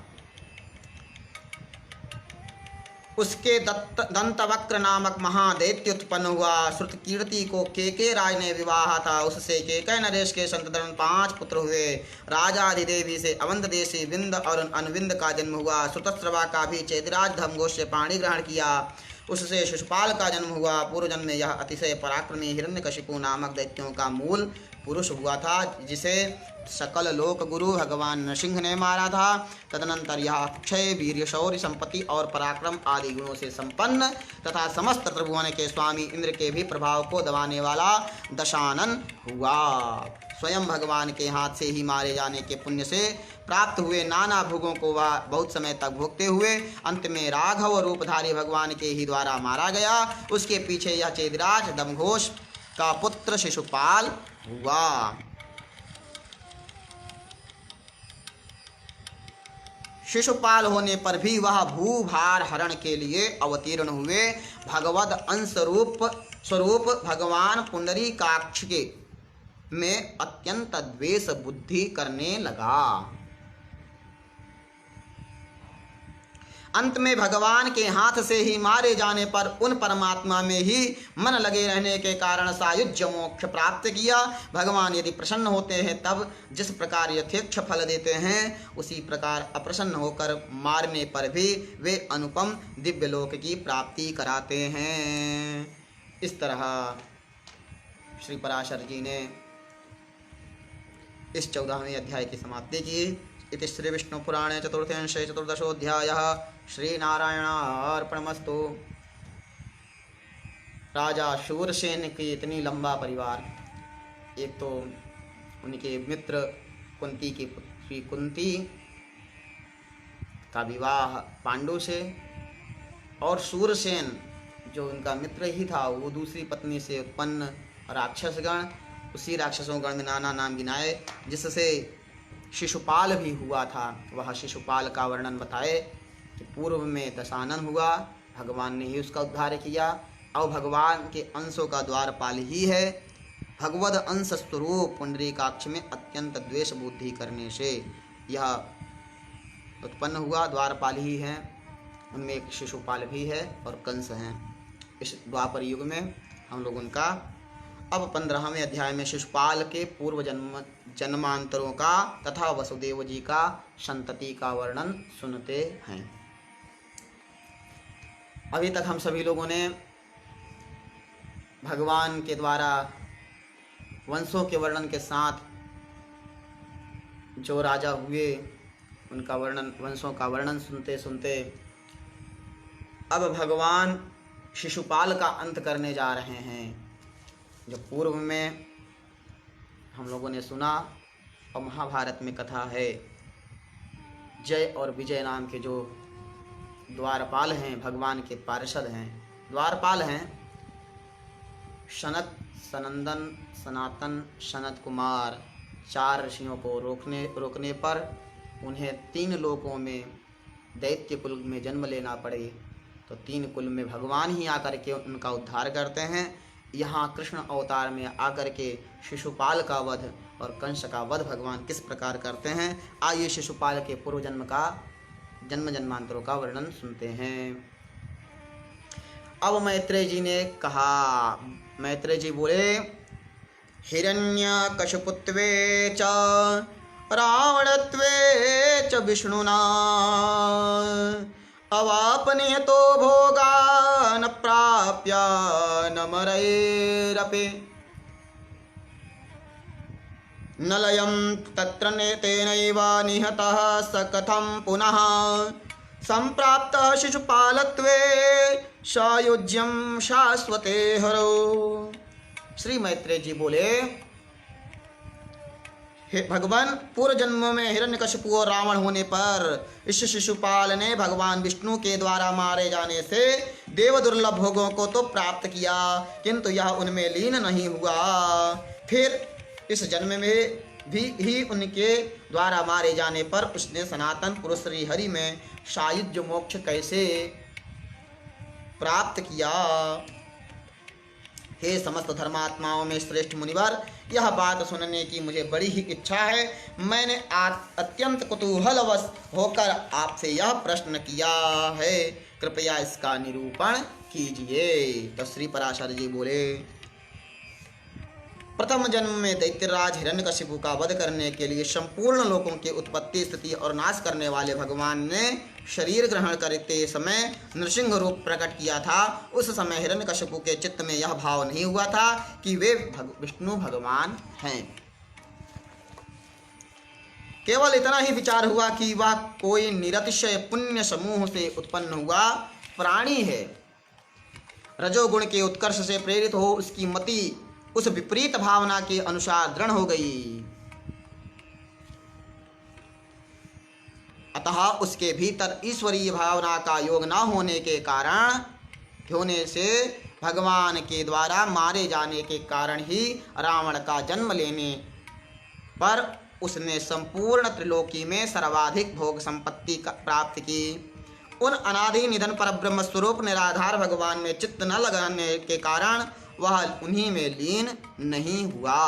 उसके दंतवक्र नामक महादैत्य उत्पन्न हुआ। श्रुतकीर्ति को केके राज ने विवाह था। उससे केके नरेश के संतधर्म 5 पुत्र हुए। राजा अधिदेवी से अवंत देशी विंद और अनुविंद का जन्म हुआ। श्रुतस्रवा का भी चेदिराज धर्मघोष से पाणी ग्रहण किया। उससे शिशुपाल का जन्म हुआ। पूर्व जन्म में यह अतिशय पराक्रमी हिरण्यकशिपु नामक दैत्यों का मूल पुरुष हुआ था, जिसे सकल लोक गुरु भगवान नरसिंह ने मारा था। तदनंतर यह अक्षय, वीर्य, शौर्य, संपत्ति और पराक्रम आदि गुणों से संपन्न तथा समस्त त्रिभुवन के स्वामी इंद्र के भी प्रभाव को दबाने वाला दशानन हुआ। स्वयं भगवान के हाथ से ही मारे जाने के पुण्य से प्राप्त हुए नाना भोगों को वह बहुत समय तक भोगते हुए अंत में राघव रूपधारी भगवान के ही द्वारा मारा गया। उसके पीछे यह चेदिराज दमघोष का पुत्र शिशुपाल हुआ। शिशुपाल होने पर भी वह भूभार हरण के लिए अवतीर्ण हुए। भगवद अंश स्वरूप भगवान पुंडरीकाक्ष के में अत्यंत द्वेष बुद्धि करने लगा। अंत में भगवान के हाथ से ही मारे जाने पर उन परमात्मा में ही मन लगे रहने के कारण सायुज्य मोक्ष प्राप्त किया। भगवान यदि प्रसन्न होते हैं तब जिस प्रकार यथेच्छ फल देते हैं उसी प्रकार अप्रसन्न होकर मारने पर भी वे अनुपम दिव्य लोक की प्राप्ति कराते हैं। इस तरह श्री पराशर जी ने इस 14वें अध्याय की समाप्ति की। इति श्री विष्णु पुराणे चतुर्थे अंशे चतुर्दशोऽध्यायः। श्री नारायणार्पणमस्तु। राजा शूरसेन की इतनी लंबा परिवार, एक तो उनके मित्र कुंती की पुत्री कुंती का विवाह पांडु से, और शूरसेन जो उनका मित्र ही था वो दूसरी पत्नी से उत्पन्न राक्षसगण, उसी राक्षसों गण में नाना नाम गिनाए, जिससे शिशुपाल भी हुआ था। वह शिशुपाल का वर्णन बताए कि पूर्व में दशानन हुआ, भगवान ने ही उसका उद्धार किया, और भगवान के अंशों का द्वारपाल ही है। भगवद अंश स्वरूप पुंडरीकाक्ष में अत्यंत द्वेष बुद्धि करने से यह उत्पन्न हुआ, द्वारपाल ही हैं। उनमें एक शिशुपाल भी है और कंस हैं। इस द्वापर युग में हम लोग उनका अब 15वें अध्याय में शिशुपाल के पूर्व जन्मांतरों का तथा वसुदेव जी का संतति का वर्णन सुनते हैं। अभी तक हम सभी लोगों ने भगवान के द्वारा वंशों के वर्णन के साथ जो राजा हुए उनका वर्णन, वंशों का वर्णन सुनते सुनते अब भगवान शिशुपाल का अंत करने जा रहे हैं। जो पूर्व में हम लोगों ने सुना और महाभारत में कथा है, जय और विजय नाम के जो द्वारपाल हैं, भगवान के पार्षद हैं, द्वारपाल हैं, सनत, सनंदन, सनातन, सनत कुमार, 4 ऋषियों को रोकने पर उन्हें 3 लोकों में दैत्य कुल में जन्म लेना पड़े, तो 3 कुल में भगवान ही आकर के उनका उद्धार करते हैं। यहाँ कृष्ण अवतार में आकर के शिशुपाल का वध और कंस का वध भगवान किस प्रकार करते हैं, आइए शिशुपाल के पूर्व जन्म का जन्मांतरों का वर्णन सुनते हैं। अब मैत्रेय जी ने कहा, मैत्रेय जी बोले, हिरण्यकशिपुत्वे च रावणत्वे च विष्णुना अवापनीयतो भोगा न प्राप्य न मरैरपि न लयं तत्र तेनैव निहतः स कथं पुनः संप्राप्तः शिशुपालत्वे सायुज्यं शाश्वते हरौ। श्री मैत्रेय जी बोले, भगवान पूर्व जन्मों में हिरण्यकशिपु और रावण होने पर इस शिशुपाल ने भगवान विष्णु के द्वारा मारे जाने से देव दुर्लभ भोगों को तो प्राप्त किया, किंतु यह उनमें लीन नहीं हुआ। फिर इस जन्म में भी उनके द्वारा मारे जाने पर उसने सनातन पुरुष श्री हरि में सायुज्य मोक्ष कैसे प्राप्त किया। हे समस्त धर्मात्माओं में श्रेष्ठ मुनिवर, यह बात सुनने की मुझे बड़ी ही इच्छा है। मैंने अत्यंत कुतूहलवश होकर आपसे यह प्रश्न किया है, कृपया इसका निरूपण कीजिए। तो श्री पराशर जी बोले, प्रथम जन्म में दैत्यराज हिरण्यकशिपु का वध करने के लिए संपूर्ण लोकों की उत्पत्ति, स्थिति और नाश करने वाले भगवान ने शरीर ग्रहण करते समय नृसिंह रूप प्रकट किया था। उस समय हिरण्यकशिपु के चित्त में यह भाव नहीं हुआ था कि वे विष्णु भगवान हैं। केवल इतना ही विचार हुआ कि वह कोई निरतिशय पुण्य समूह से उत्पन्न हुआ प्राणी है। रजोगुण के उत्कर्ष से प्रेरित हो उसकी मति उस विपरीत भावना के अनुसार दृढ़ हो गई, अतः उसके भीतर ईश्वरीय भावना का योग न होने के कारण होने से भगवान के द्वारा मारे जाने के कारण ही रावण का जन्म लेने पर उसने संपूर्ण त्रिलोकी में सर्वाधिक भोग संपत्ति प्राप्त की। उन अनादि निधन पर ब्रह्म स्वरूप निराधार भगवान में चित्त न लगाने के कारण वह उन्हीं में लीन नहीं हुआ।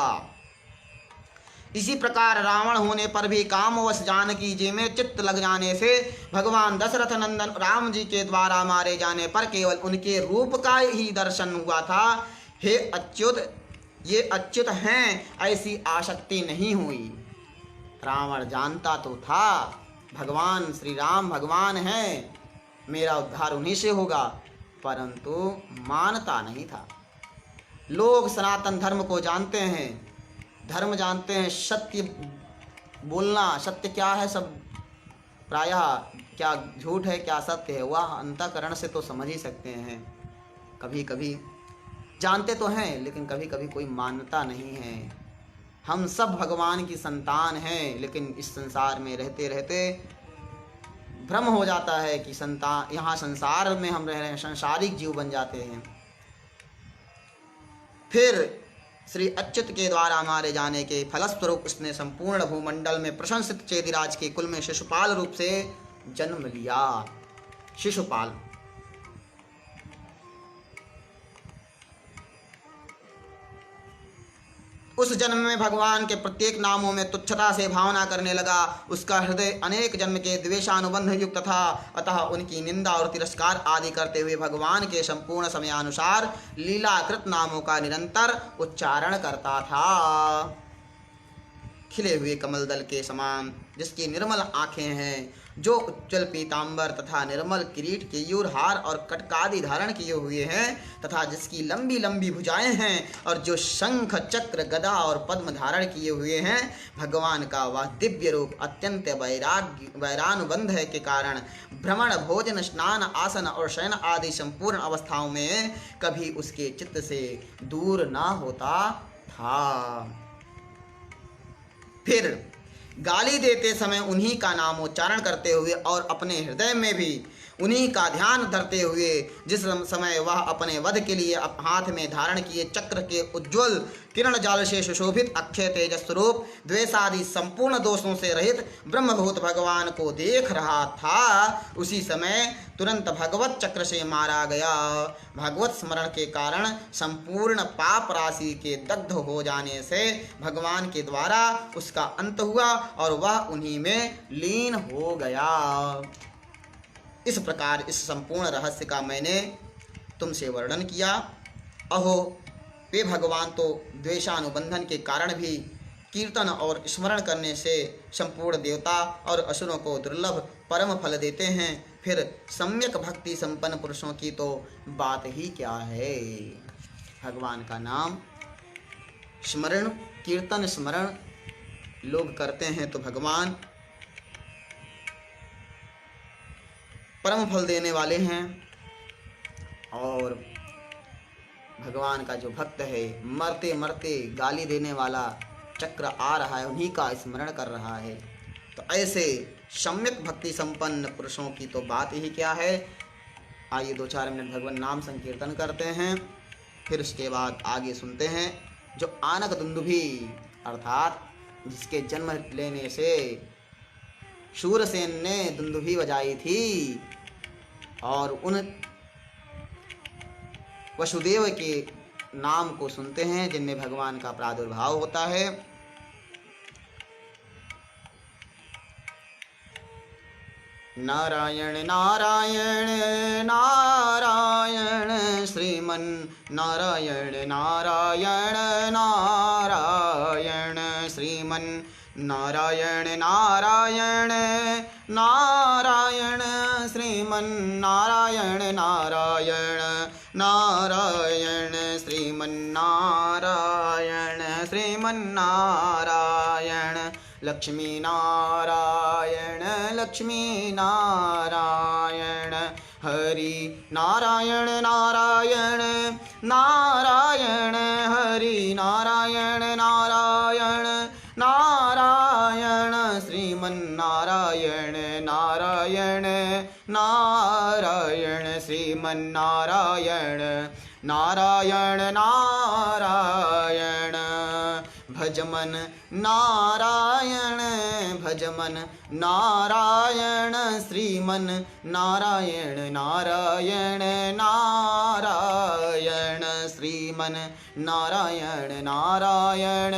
इसी प्रकार रावण होने पर भी कामवश जानकी जी में चित्त लग जाने से भगवान दशरथ नंदन राम जी के द्वारा मारे जाने पर केवल उनके रूप का ही दर्शन हुआ था। हे अच्युत, ये अच्युत हैं ऐसी आसक्ति नहीं हुई। रावण जानता तो था भगवान श्री राम भगवान हैं, मेरा उद्धार उन्हीं से होगा, परंतु मानता नहीं था। लोग सनातन धर्म को जानते हैं, धर्म जानते हैं, सत्य बोलना, सत्य क्या है सब प्रायः क्या झूठ है क्या सत्य है वह अंतःकरण से तो समझ ही सकते हैं। कभी कभी जानते तो हैं लेकिन कभी कभी कोई मानता नहीं है। हम सब भगवान की संतान हैं, लेकिन इस संसार में रहते रहते भ्रम हो जाता है कि संतान यहाँ संसार में हम रह रहे हैं, संसारिक जीव बन जाते हैं। फिर श्री अच्युत के द्वारा मारे जाने के फलस्वरूप उसने संपूर्ण भूमंडल में प्रशंसित चेदिराज के कुल में शिशुपाल रूप से जन्म लिया। शिशुपाल उस जन्म में भगवान के प्रत्येक नामों में तुच्छता से भावना करने लगा। उसका हृदय अनेक जन्म के द्वेषानुबंध युक्त था, अतः उनकी निंदा और तिरस्कार आदि करते हुए भगवान के संपूर्ण समयानुसार लीलाकृत नामों का निरंतर उच्चारण करता था। खिले हुए कमल दल के समान जिसकी निर्मल आँखें हैं, जो उज्जवल पीतांबर तथा निर्मल किरीट, केयूर, हार और कटकादि धारण किए हुए हैं, तथा जिसकी लंबी लंबी भुजाएं हैं, और जो शंख, चक्र, गदा और पद्म धारण किए हुए हैं, भगवान का वह दिव्य रूप अत्यंत वैरानुबंध है के कारण भ्रमण, भोजन, स्नान, आसन और शयन आदि संपूर्ण अवस्थाओं में कभी उसके चित्त से दूर ना होता था। फिर गाली देते समय उन्हीं का नामोच्चारण करते हुए और अपने हृदय में भी उन्हीं का ध्यान धरते हुए, जिस समय वह अपने वध के लिए हाथ में धारण किए चक्र के उज्ज्वल किरण जाल से सुशोभित अक्षय तेजस स्वरूप द्वेषादि संपूर्ण दोषों से रहित ब्रह्मभूत भगवान को देख रहा था, उसी समय तुरंत भगवत चक्र से मारा गया। भगवत स्मरण के कारण संपूर्ण पाप राशि के दग्ध हो जाने से भगवान के द्वारा उसका अंत हुआ और वह उन्हीं में लीन हो गया। इस प्रकार इस संपूर्ण रहस्य का मैंने तुमसे वर्णन किया। अहो, वे भगवान तो द्वेषानुबंधन के कारण भी कीर्तन और स्मरण करने से संपूर्ण देवता और असुरों को दुर्लभ परम फल देते हैं, फिर सम्यक भक्ति संपन्न पुरुषों की तो बात ही क्या है। भगवान का नाम स्मरण, कीर्तन, स्मरण लोग करते हैं तो भगवान परम फल देने वाले हैं, और भगवान का जो भक्त है मरते मरते गाली देने वाला चक्र आ रहा है, उन्हीं का स्मरण कर रहा है। तो ऐसे सम्यक भक्ति संपन्न पुरुषों की तो बात ही क्या है। आइए 2-4 मिनट भगवान नाम संकीर्तन करते हैं, फिर उसके बाद आगे सुनते हैं। जो आनक दुंदुभी अर्थात जिसके जन्म लेने से शूरसेन ने दुंदुभी बजाई थी, और उन वसुदेव के नाम को सुनते हैं जिनमें भगवान का प्रादुर्भाव होता है। नारायण नारायण नारायण श्रीमन नारायण नारायण नारायण श्रीमन नारायण नारायण नारायण श्रीमन नारायण नारायण नारायण श्रीमन नारायण श्रीमन नारायण लक्ष्मी नारायण लक्ष्मी नारायण हरि नारायण नारायण नारायण हरि नारायण नारायण नारायण श्रीमन नारायण नारायण नारायण श्रीमन नारायण नारायण नारायण भजमन नारायण भजमन नारायण श्रीमन नारायण नारायण नारायण श्रीमन नारायण नारायण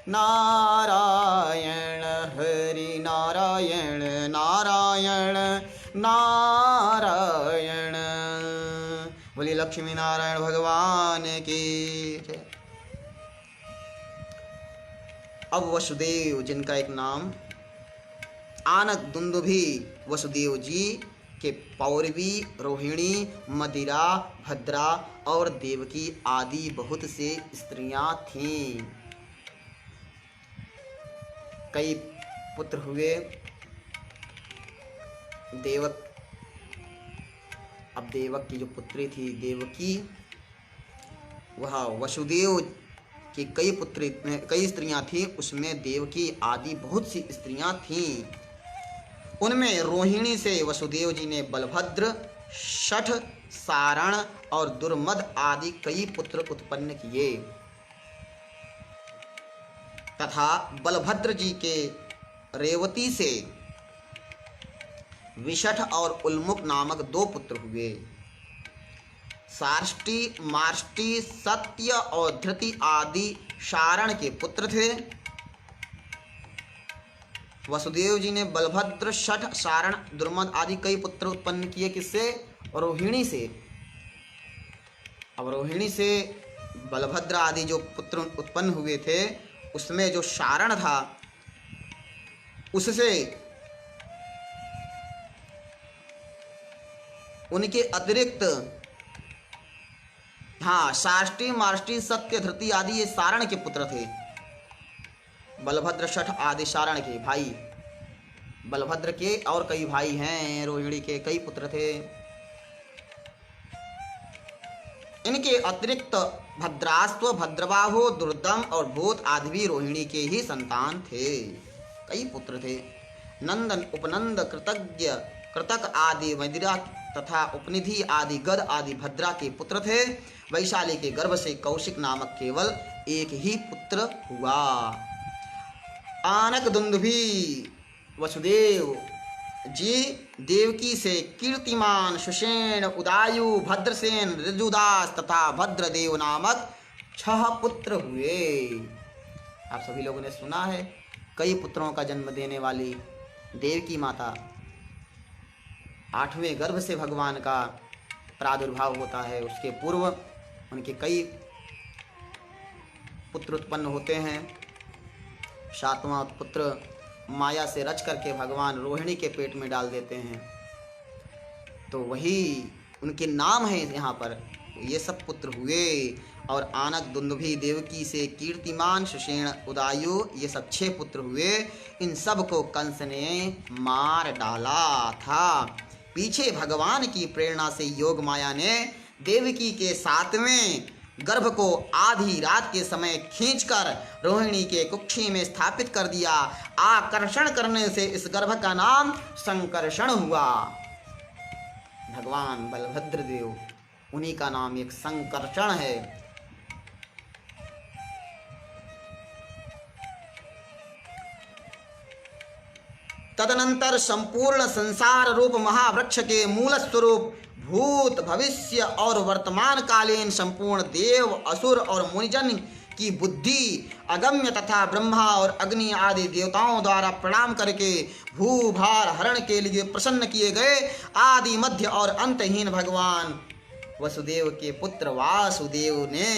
नारायण हरि नारायण नारायण नारायण। बोलिए लक्ष्मी नारायण भगवान की जय। अब वसुदेव, जिनका एक नाम आनक दुंदुभी वसुदेव जी के पौरवी, रोहिणी, मदिरा, भद्रा और देवकी आदि बहुत से स्त्रियां थीं। कई पुत्र हुए। देवक, अब देवक की जो पुत्री थी देवकी, वह वसुदेव की कई स्त्रियां थीं, उसमें देवकी आदि बहुत सी स्त्रियां थीं। उनमें रोहिणी से वसुदेव जी ने बलभद्र, शठ, सारण और दुर्मद आदि कई पुत्र उत्पन्न किए तथा बलभद्र जी के रेवती से विशठ और उल्मुख नामक 2 पुत्र हुए। सार्ष्टी, मार्ष्टी, सत्य और धृति आदि सारण के पुत्र थे। वसुदेव जी ने बलभद्र, शठ, सारण, दुर्मद आदि कई पुत्र उत्पन्न किए। किससे? रोहिणी से। अब रोहिणी से बलभद्र आदि जो पुत्र उत्पन्न हुए थे, उसमें जो सारण था उससे उनके अतिरिक्त साष्टी, मार्ष्टी, सत्य, धृति आदि ये सारण के पुत्र थे। बलभद्र, शठ आदि सारण के भाई। बलभद्र के और कई भाई हैं, रोहिणी के कई पुत्र थे। इनके अतिरिक्त भद्रास्व, भद्रबाहु, दुर्दम और भूत आदि भी रोहिणी के ही संतान थे। कई पुत्र थे। नंदन, उपनंद, कृतज्ञ, कृतक आदि मदिरा तथा उपनिधि आदि गद आदि भद्रा के पुत्र थे। वैशाली के गर्भ से कौशिक नामक केवल एक ही पुत्र हुआ। आनक दुंदुभी वसुदेव जी देवकी से कीर्तिमान, सुषेण, उदायु, भद्रसेन, ऋजुदास तथा भद्रदेव नामक 6 पुत्र हुए। आप सभी लोगों ने सुना है, कई पुत्रों का जन्म देने वाली देवकी माता, 8वें गर्भ से भगवान का प्रादुर्भाव होता है। उसके पूर्व उनके कई पुत्र उत्पन्न होते हैं। 7वां पुत्र माया से रच करके भगवान रोहिणी के पेट में डाल देते हैं, तो वही उनके नाम है यहाँ पर। ये सब पुत्र हुए। और आनक, दुंदुभी, देवकी से कीर्तिमान, सुषेण, उदायु ये सब 6 पुत्र हुए। इन सब को कंस ने मार डाला था। पीछे भगवान की प्रेरणा से योग माया ने देवकी के 7वें गर्भ को आधी रात के समय खींचकर रोहिणी के कुक्षी में स्थापित कर दिया। आकर्षण करने से इस गर्भ का नाम संकर्षण हुआ। भगवान बलभद्र देव, उन्हीं का नाम एक संकर्षण है। तदनंतर संपूर्ण संसार रूप महावृक्ष के मूल स्वरूप भूत, भविष्य और वर्तमान कालीन संपूर्ण देव, असुर और मुनिजन की बुद्धि अगम्य तथा ब्रह्मा और अग्नि आदि देवताओं द्वारा प्रणाम करके भूभार हरण के लिए प्रसन्न किए गए आदि, मध्य और अंतहीन भगवान वसुदेव के पुत्र वासुदेव ने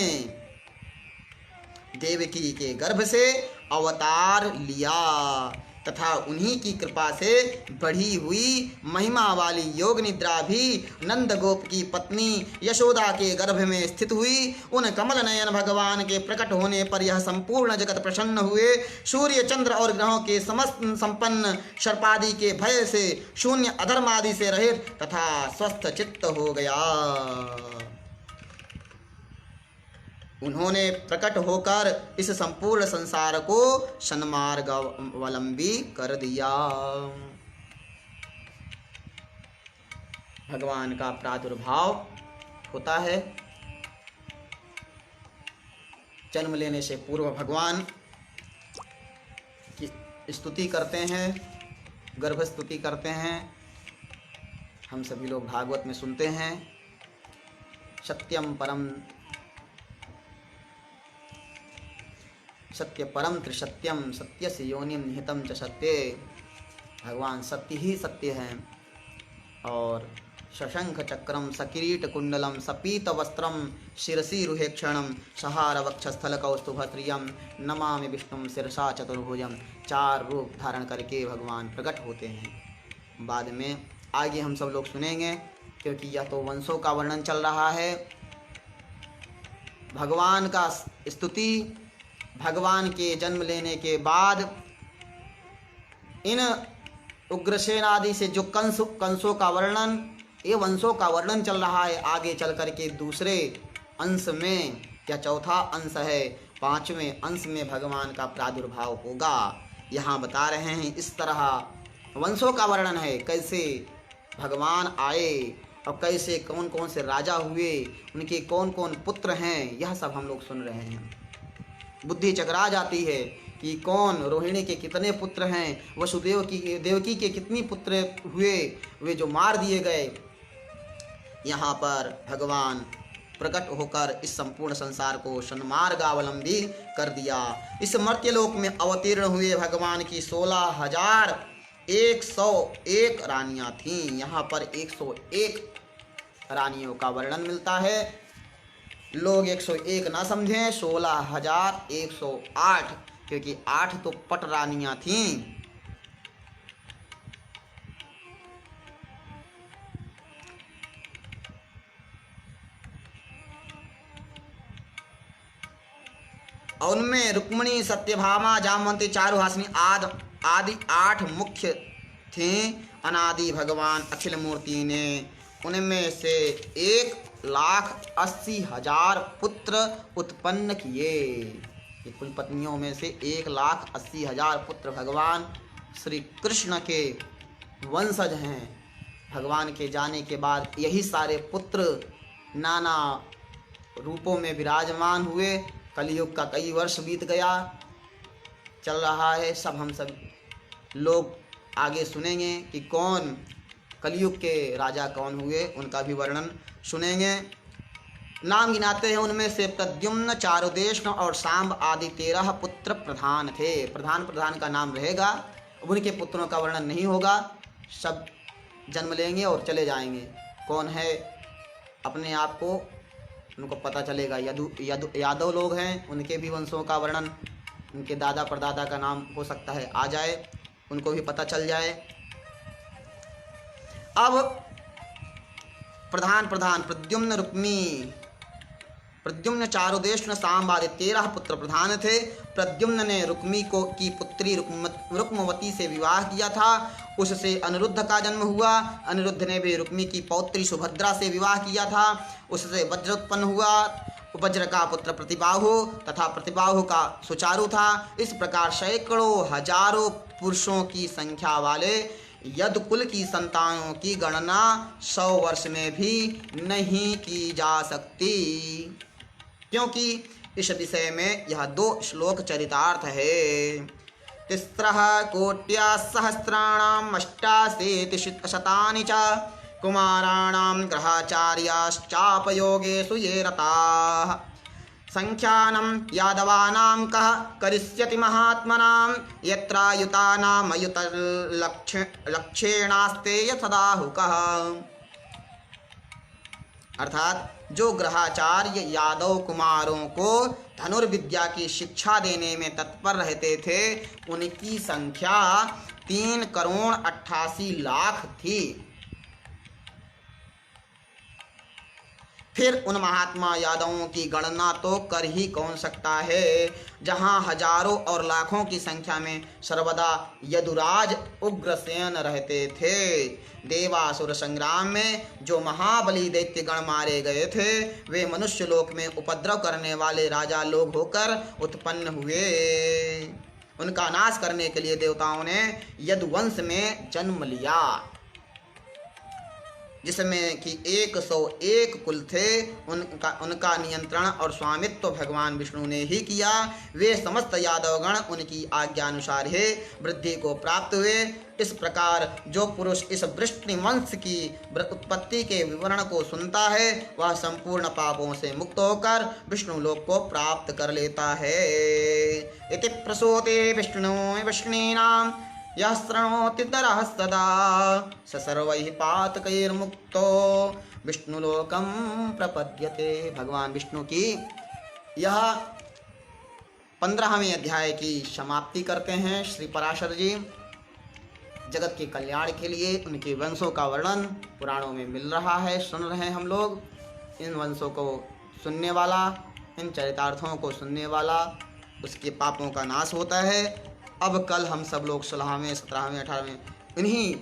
देवकी के गर्भ से अवतार लिया तथा उन्हीं की कृपा से बढ़ी हुई महिमा वाली योग निद्रा भी नंद गोप की पत्नी यशोदा के गर्भ में स्थित हुई। उन कमल नयन भगवान के प्रकट होने पर यह संपूर्ण जगत प्रसन्न हुए। सूर्य, चंद्र और ग्रहों के समस्त संपन्न, सर्पादि के भय से शून्य, अधर्म आदि से रहित तथा स्वस्थ चित्त हो गया। उन्होंने प्रकट होकर इस संपूर्ण संसार को सन्मार्गावलंबी कर दिया। भगवान का प्रादुर्भाव होता है। जन्म लेने से पूर्व भगवान की स्तुति करते हैं, गर्भ स्तुति करते हैं। हम सभी लोग भागवत में सुनते हैं, सत्यम परम सत्य परम त्रिसत्यम सत्य से योनिम निहितम च सत्य। भगवान सत्य ही सत्य हैं। और शशंख चक्रम सकिरीट कुंडलम सपीत वस्त्रम शिरसी रुहेक्षणम सहार वक्षस्थल कौस्तुभश्रियम नमामि विष्णुम शिरसा चतुर्भुजम। 4 रूप धारण करके भगवान प्रकट होते हैं। बाद में आगे हम सब लोग सुनेंगे, क्योंकि यह तो वंशों का वर्णन चल रहा है। भगवान का स्तुति, भगवान के जन्म लेने के बाद इन उग्रसेन आदि से जो कंसों का वर्णन, ये वंशों का वर्णन चल रहा है। आगे चल करके दूसरे अंश में, या चौथा अंश है, 5वें अंश में भगवान का प्रादुर्भाव होगा। यहाँ बता रहे हैं इस तरह वंशों का वर्णन है, कैसे भगवान आए और कैसे कौन कौन से राजा हुए, उनके कौन कौन पुत्र हैं, यह सब हम लोग सुन रहे हैं। बुद्धि चकरा जाती है कि कौन, रोहिणी के कितने पुत्र हैं, वसुदेव की देवकी के कितनी पुत्र हुए, वे जो मार दिए गए। यहाँ पर भगवान प्रकट होकर इस संपूर्ण संसार को सन्मार्गावलंबी कर दिया। इस मर्त्यलोक में अवतीर्ण हुए भगवान की 16,101 रानियाँ थीं। यहाँ पर 101 रानियों का वर्णन मिलता है। लोग 101 ना समझें, 16,108, क्योंकि 8 तो पट रानियाँ थीं। और उनमें रुक्मिणी, सत्यभामा, जामवंती, चारुहासिनी आदि 8 मुख्य थे। अनादि भगवान अखिल मूर्ति ने उनमें से 1,80,000 पुत्र उत्पन्न किए। ये कुल पत्नियों में से 1,80,000 पुत्र भगवान श्री कृष्ण के वंशज हैं। भगवान के जाने के बाद यही सारे पुत्र नाना रूपों में विराजमान हुए। कलयुग का कई वर्ष बीत गया, चल रहा है। हम सब लोग आगे सुनेंगे कि कौन कलयुग के राजा कौन हुए, उनका भी वर्णन सुनेंगे। नाम गिनाते हैं, उनमें से प्रद्युम्न, चारुदेष्ण और सांब आदि 13 पुत्र प्रधान थे। प्रधान का नाम रहेगा, उनके पुत्रों का वर्णन नहीं होगा। सब जन्म लेंगे और चले जाएंगे। कौन है, अपने आप को उनको पता चलेगा। यादव लोग हैं, उनके भी वंशों का वर्णन, उनके दादा परदादा का नाम हो सकता है आ जाए, उनको भी पता चल जाए। अब प्रधान प्रद्युम्न, रुक्मी, प्रद्युम्न, चारुदेष्ण, सांब आदि 13 पुत्र प्रधान थे। प्रद्युम्न ने रुक्मी की पुत्री रुक्मवती से विवाह किया था, उससे अनिरुद्ध का जन्म हुआ। अनिरुद्ध ने भी रुक्मी की पौत्री सुभद्रा से विवाह किया था, उससे वज्र उत्पन्न हुआ। वज्र का पुत्र प्रतिबाहु तथा प्रतिबाहु का सुचारु था। इस प्रकार सैकड़ों हजारों पुरुषों की संख्या वाले यदुकुल की संतानों की गणना 100 वर्ष में भी नहीं की जा सकती, क्योंकि इस विषय में यह 2 श्लोक चरितार्थ है। 3 कोट्या सहस्राणाम 88 च कुमाराणाम ग्रहाचार्याश्चापयोगेषु ये रताः संख्यानं यादवानां कः करिष्यति महात्मनां यत्रायुतानामयुतलक्षेणास्ते यथदाहुकः। अर्थात जो ग्रहाचार्य यादव कुमारों को धनुर्विद्या की शिक्षा देने में तत्पर रहते थे, उनकी संख्या 3,88,00,000 थी। फिर उन महात्मा यादवों की गणना तो कर ही कौन सकता है, जहां हजारों और लाखों की संख्या में सर्वदा यदुराज उग्रसेन रहते थे। देवासुर संग्राम में जो महाबली दैत्यगण मारे गए थे, वे मनुष्य लोक में उपद्रव करने वाले राजा लोग होकर उत्पन्न हुए। उनका नाश करने के लिए देवताओं ने यदुवंश में जन्म लिया। जिसमें कि 101 कुल थे, उनका नियंत्रण और स्वामित्व भगवान विष्णु ने ही किया। वे समस्त यादवगण उनकी आज्ञानुसार ही वृद्धि को प्राप्त हुए। इस प्रकार जो पुरुष इस वृष्णिवंश की उत्पत्ति के विवरण को सुनता है, वह संपूर्ण पापों से मुक्त होकर विष्णु लोक को प्राप्त कर लेता है। इति प्रसूते विष्णु विष्णीनाम यः शृणोति नरः सदा स सर्वैः पातकैर्मुक्तो विष्णुलोकं प्रपद्यते। भगवान विष्णु की यह 15वें अध्याय की समाप्ति करते हैं श्री पराशर जी। जगत के कल्याण के लिए उनके वंशों का वर्णन पुराणों में मिल रहा है, सुन रहे हैं हम लोग। इन वंशों को सुनने वाला, इन चरितार्थों को सुनने वाला, उसके पापों का नाश होता है। अब कल हम सब लोग 16वें 17वें 18वें इन्हीं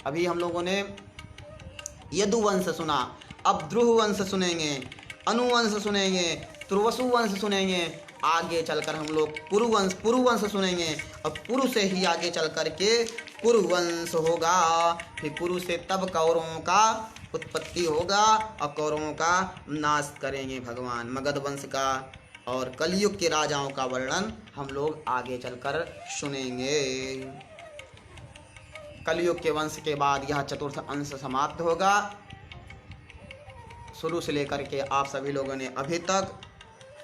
अभी हम लोगों ने यदुवंश सुना, अब ध्रुववंश सुनेंगे, अनुवंश सुनेंगे, तुर्वसुवंश सुनेंगे। आगे चलकर हम लोग पुरुवंश सुनेंगे। अब पुरु से ही आगे चल कर के कुरुवंश होगा। फिर कुरु से तब कौरवों का उत्पत्ति होगा और कौरवों का नाश करेंगे भगवान। मगध वंश का और कलयुग के राजाओं का वर्णन हम लोग आगे चलकर सुनेंगे। कलयुग के वंश के बाद यह चतुर्थ अंश समाप्त होगा। शुरू से लेकर के आप सभी लोगों ने अभी तक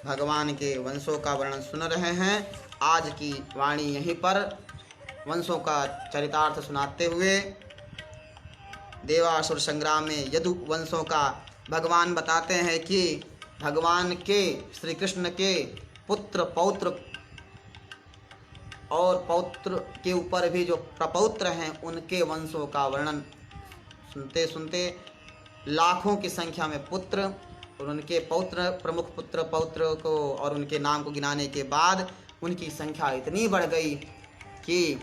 भगवान के वंशों का वर्णन सुन रहे हैं। आज की वाणी यहीं पर वंशों का चरितार्थ सुनाते हुए देवासुर संग्राम में यदु वंशों का भगवान बताते हैं कि भगवान के श्री कृष्ण के पुत्र पौत्र और पौत्र के ऊपर भी जो प्रपौत्र हैं, उनके वंशों का वर्णन सुनते सुनते लाखों की संख्या में पुत्र और उनके पौत्र, प्रमुख पुत्र पौत्र को और उनके नाम को गिनाने के बाद उनकी संख्या इतनी बढ़ गई कि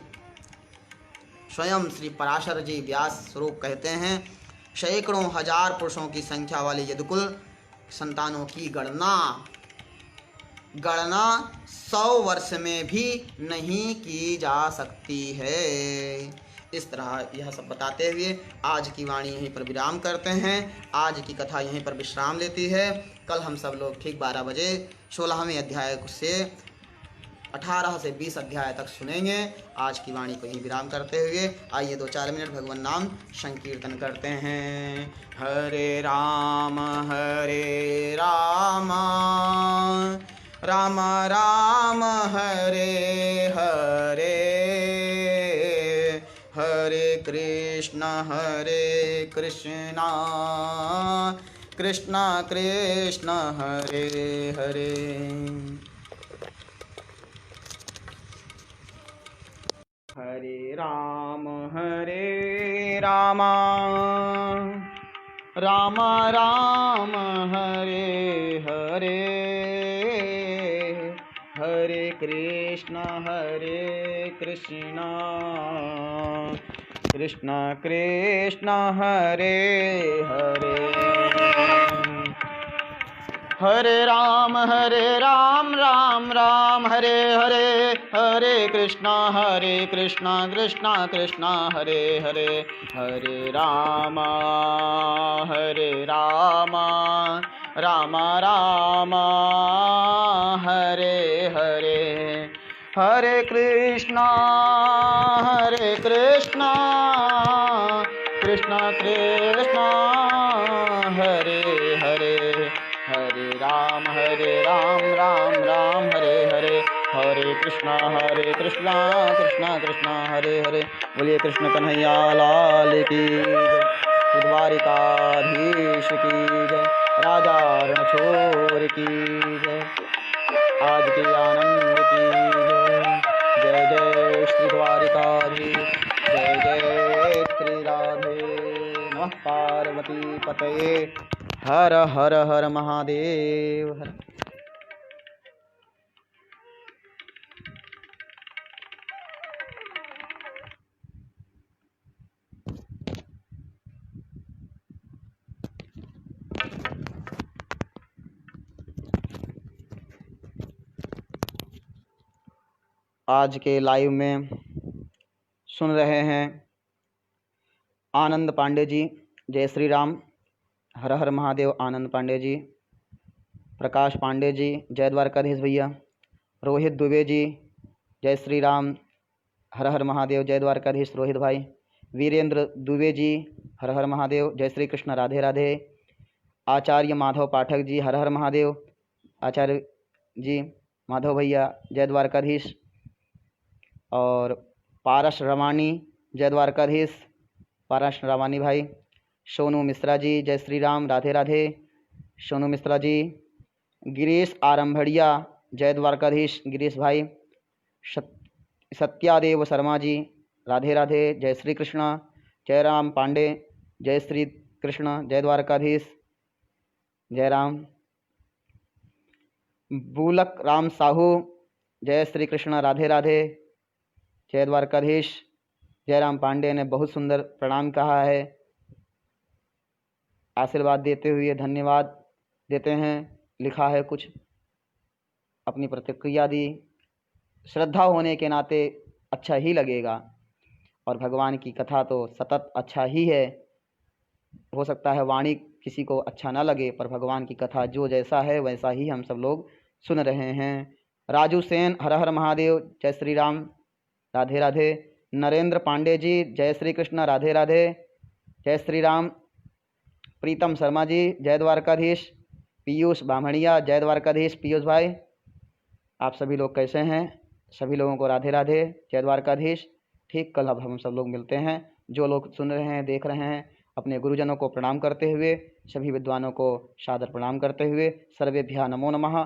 स्वयं श्री पराशर जी व्यास स्वरूप कहते हैं, सैकड़ों हजार पुरुषों की संख्या वाले यदुकुल संतानों की गणना 100 वर्ष में भी नहीं की जा सकती है। इस तरह यह सब बताते हुए आज की वाणी यहीं पर विराम करते हैं। आज की कथा यहीं पर विश्राम लेती है। कल हम सब लोग ठीक 12 बजे 16वें अध्याय से 18 से 20 अध्याय तक सुनेंगे। आज की वाणी को ही विराम करते हुए आइए 2-4 मिनट भगवान नाम संकीर्तन करते हैं। हरे राम राम राम हरे हरे, हरे कृष्ण कृष्ण कृष्ण हरे हरे। हरे राम राम राम हरे हरे, हरे कृष्ण कृष्ण कृष्ण हरे हरे। हरे राम राम राम हरे हरे, हरे कृष्णा कृष्णा कृष्णा हरे हरे। हरे राम राम राम हरे हरे, हरे कृष्णा कृष्णा कृष्णा हरे हरे। हरे राम राम हरे हरे, हरे कृष्णा कृष्णा कृष्णा हरे हरे। बोलिए कृष्ण कन्हैया लाल की जय, द्वारिकाधीश की जय, राजा रणछोड़ की जय, आज के आनंद की जय। जय जय श्री द्वारिकाधीश, जय जय श्री राधे। नमः पार्वती पतये, हर हर हर महादेव हर। आज के लाइव में सुन रहे हैं आनंद पांडे जी। जय श्री राम, हर हर महादेव आनंद पांडे जी, प्रकाश पांडे जी, जय द्वारकाधीश भैया, रोहित दुबे जी, जय श्री राम, हर हर महादेव, जय द्वारकाधीश रोहित भाई, वीरेंद्र दुबे जी, हर हर महादेव, जय श्री कृष्ण, राधे राधे, आचार्य माधव पाठक जी, हर हर महादेव, आचार्य जी माधव भैया, जय द्वारकाधीश, और पारस रवानी, जय द्वारकाधीश, पारस रवानी भाई, सोनू मिश्रा जी, जय श्री राम, राधे राधे, सोनू मिश्रा जी, गिरीश आरंभड़िया, जय द्वारकाधीश गिरीश भाई, सत्यादेव शर्मा जी, राधे राधे, जय श्री कृष्ण, जयराम पांडे, जय श्री कृष्ण, जय द्वारकाधीश, जय राम, बुलक राम साहू, जय श्री कृष्ण, राधे राधे, जय द्वारकाधीश, जयराम पांडे ने बहुत सुंदर प्रणाम कहा है, आशीर्वाद देते हुए धन्यवाद देते हैं, लिखा है कुछ, अपनी प्रतिक्रिया दी। श्रद्धा होने के नाते अच्छा ही लगेगा, और भगवान की कथा तो सतत अच्छा ही है। हो सकता है वाणी किसी को अच्छा ना लगे, पर भगवान की कथा जो जैसा है वैसा ही हम सब लोग सुन रहे हैं। राजू सेन, हर हर महादेव, जय श्री राम, राधे राधे, नरेंद्र पांडे जी, जय श्री कृष्ण, राधे राधे, जय श्री राम, प्रीतम शर्मा जी, जय द्वारकाधीश, पीयूष बामणिया, जय द्वारकाधीश पीयूष भाई, आप सभी लोग कैसे हैं? सभी लोगों को राधे राधे, जय द्वारकाधीश। ठीक, कल अब हम सब लोग मिलते हैं। जो लोग सुन रहे हैं, देख रहे हैं, अपने गुरुजनों को प्रणाम करते हुए, सभी विद्वानों को सादर प्रणाम करते हुए, सर्वेभ्यः नमो नमः।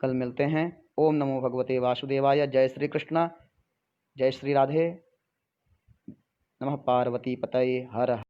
कल मिलते हैं। ओम नमो भगवते वासुदेवाय। जय श्री कृष्ण, जय श्री राधे, नमः पार्वती पतये, हर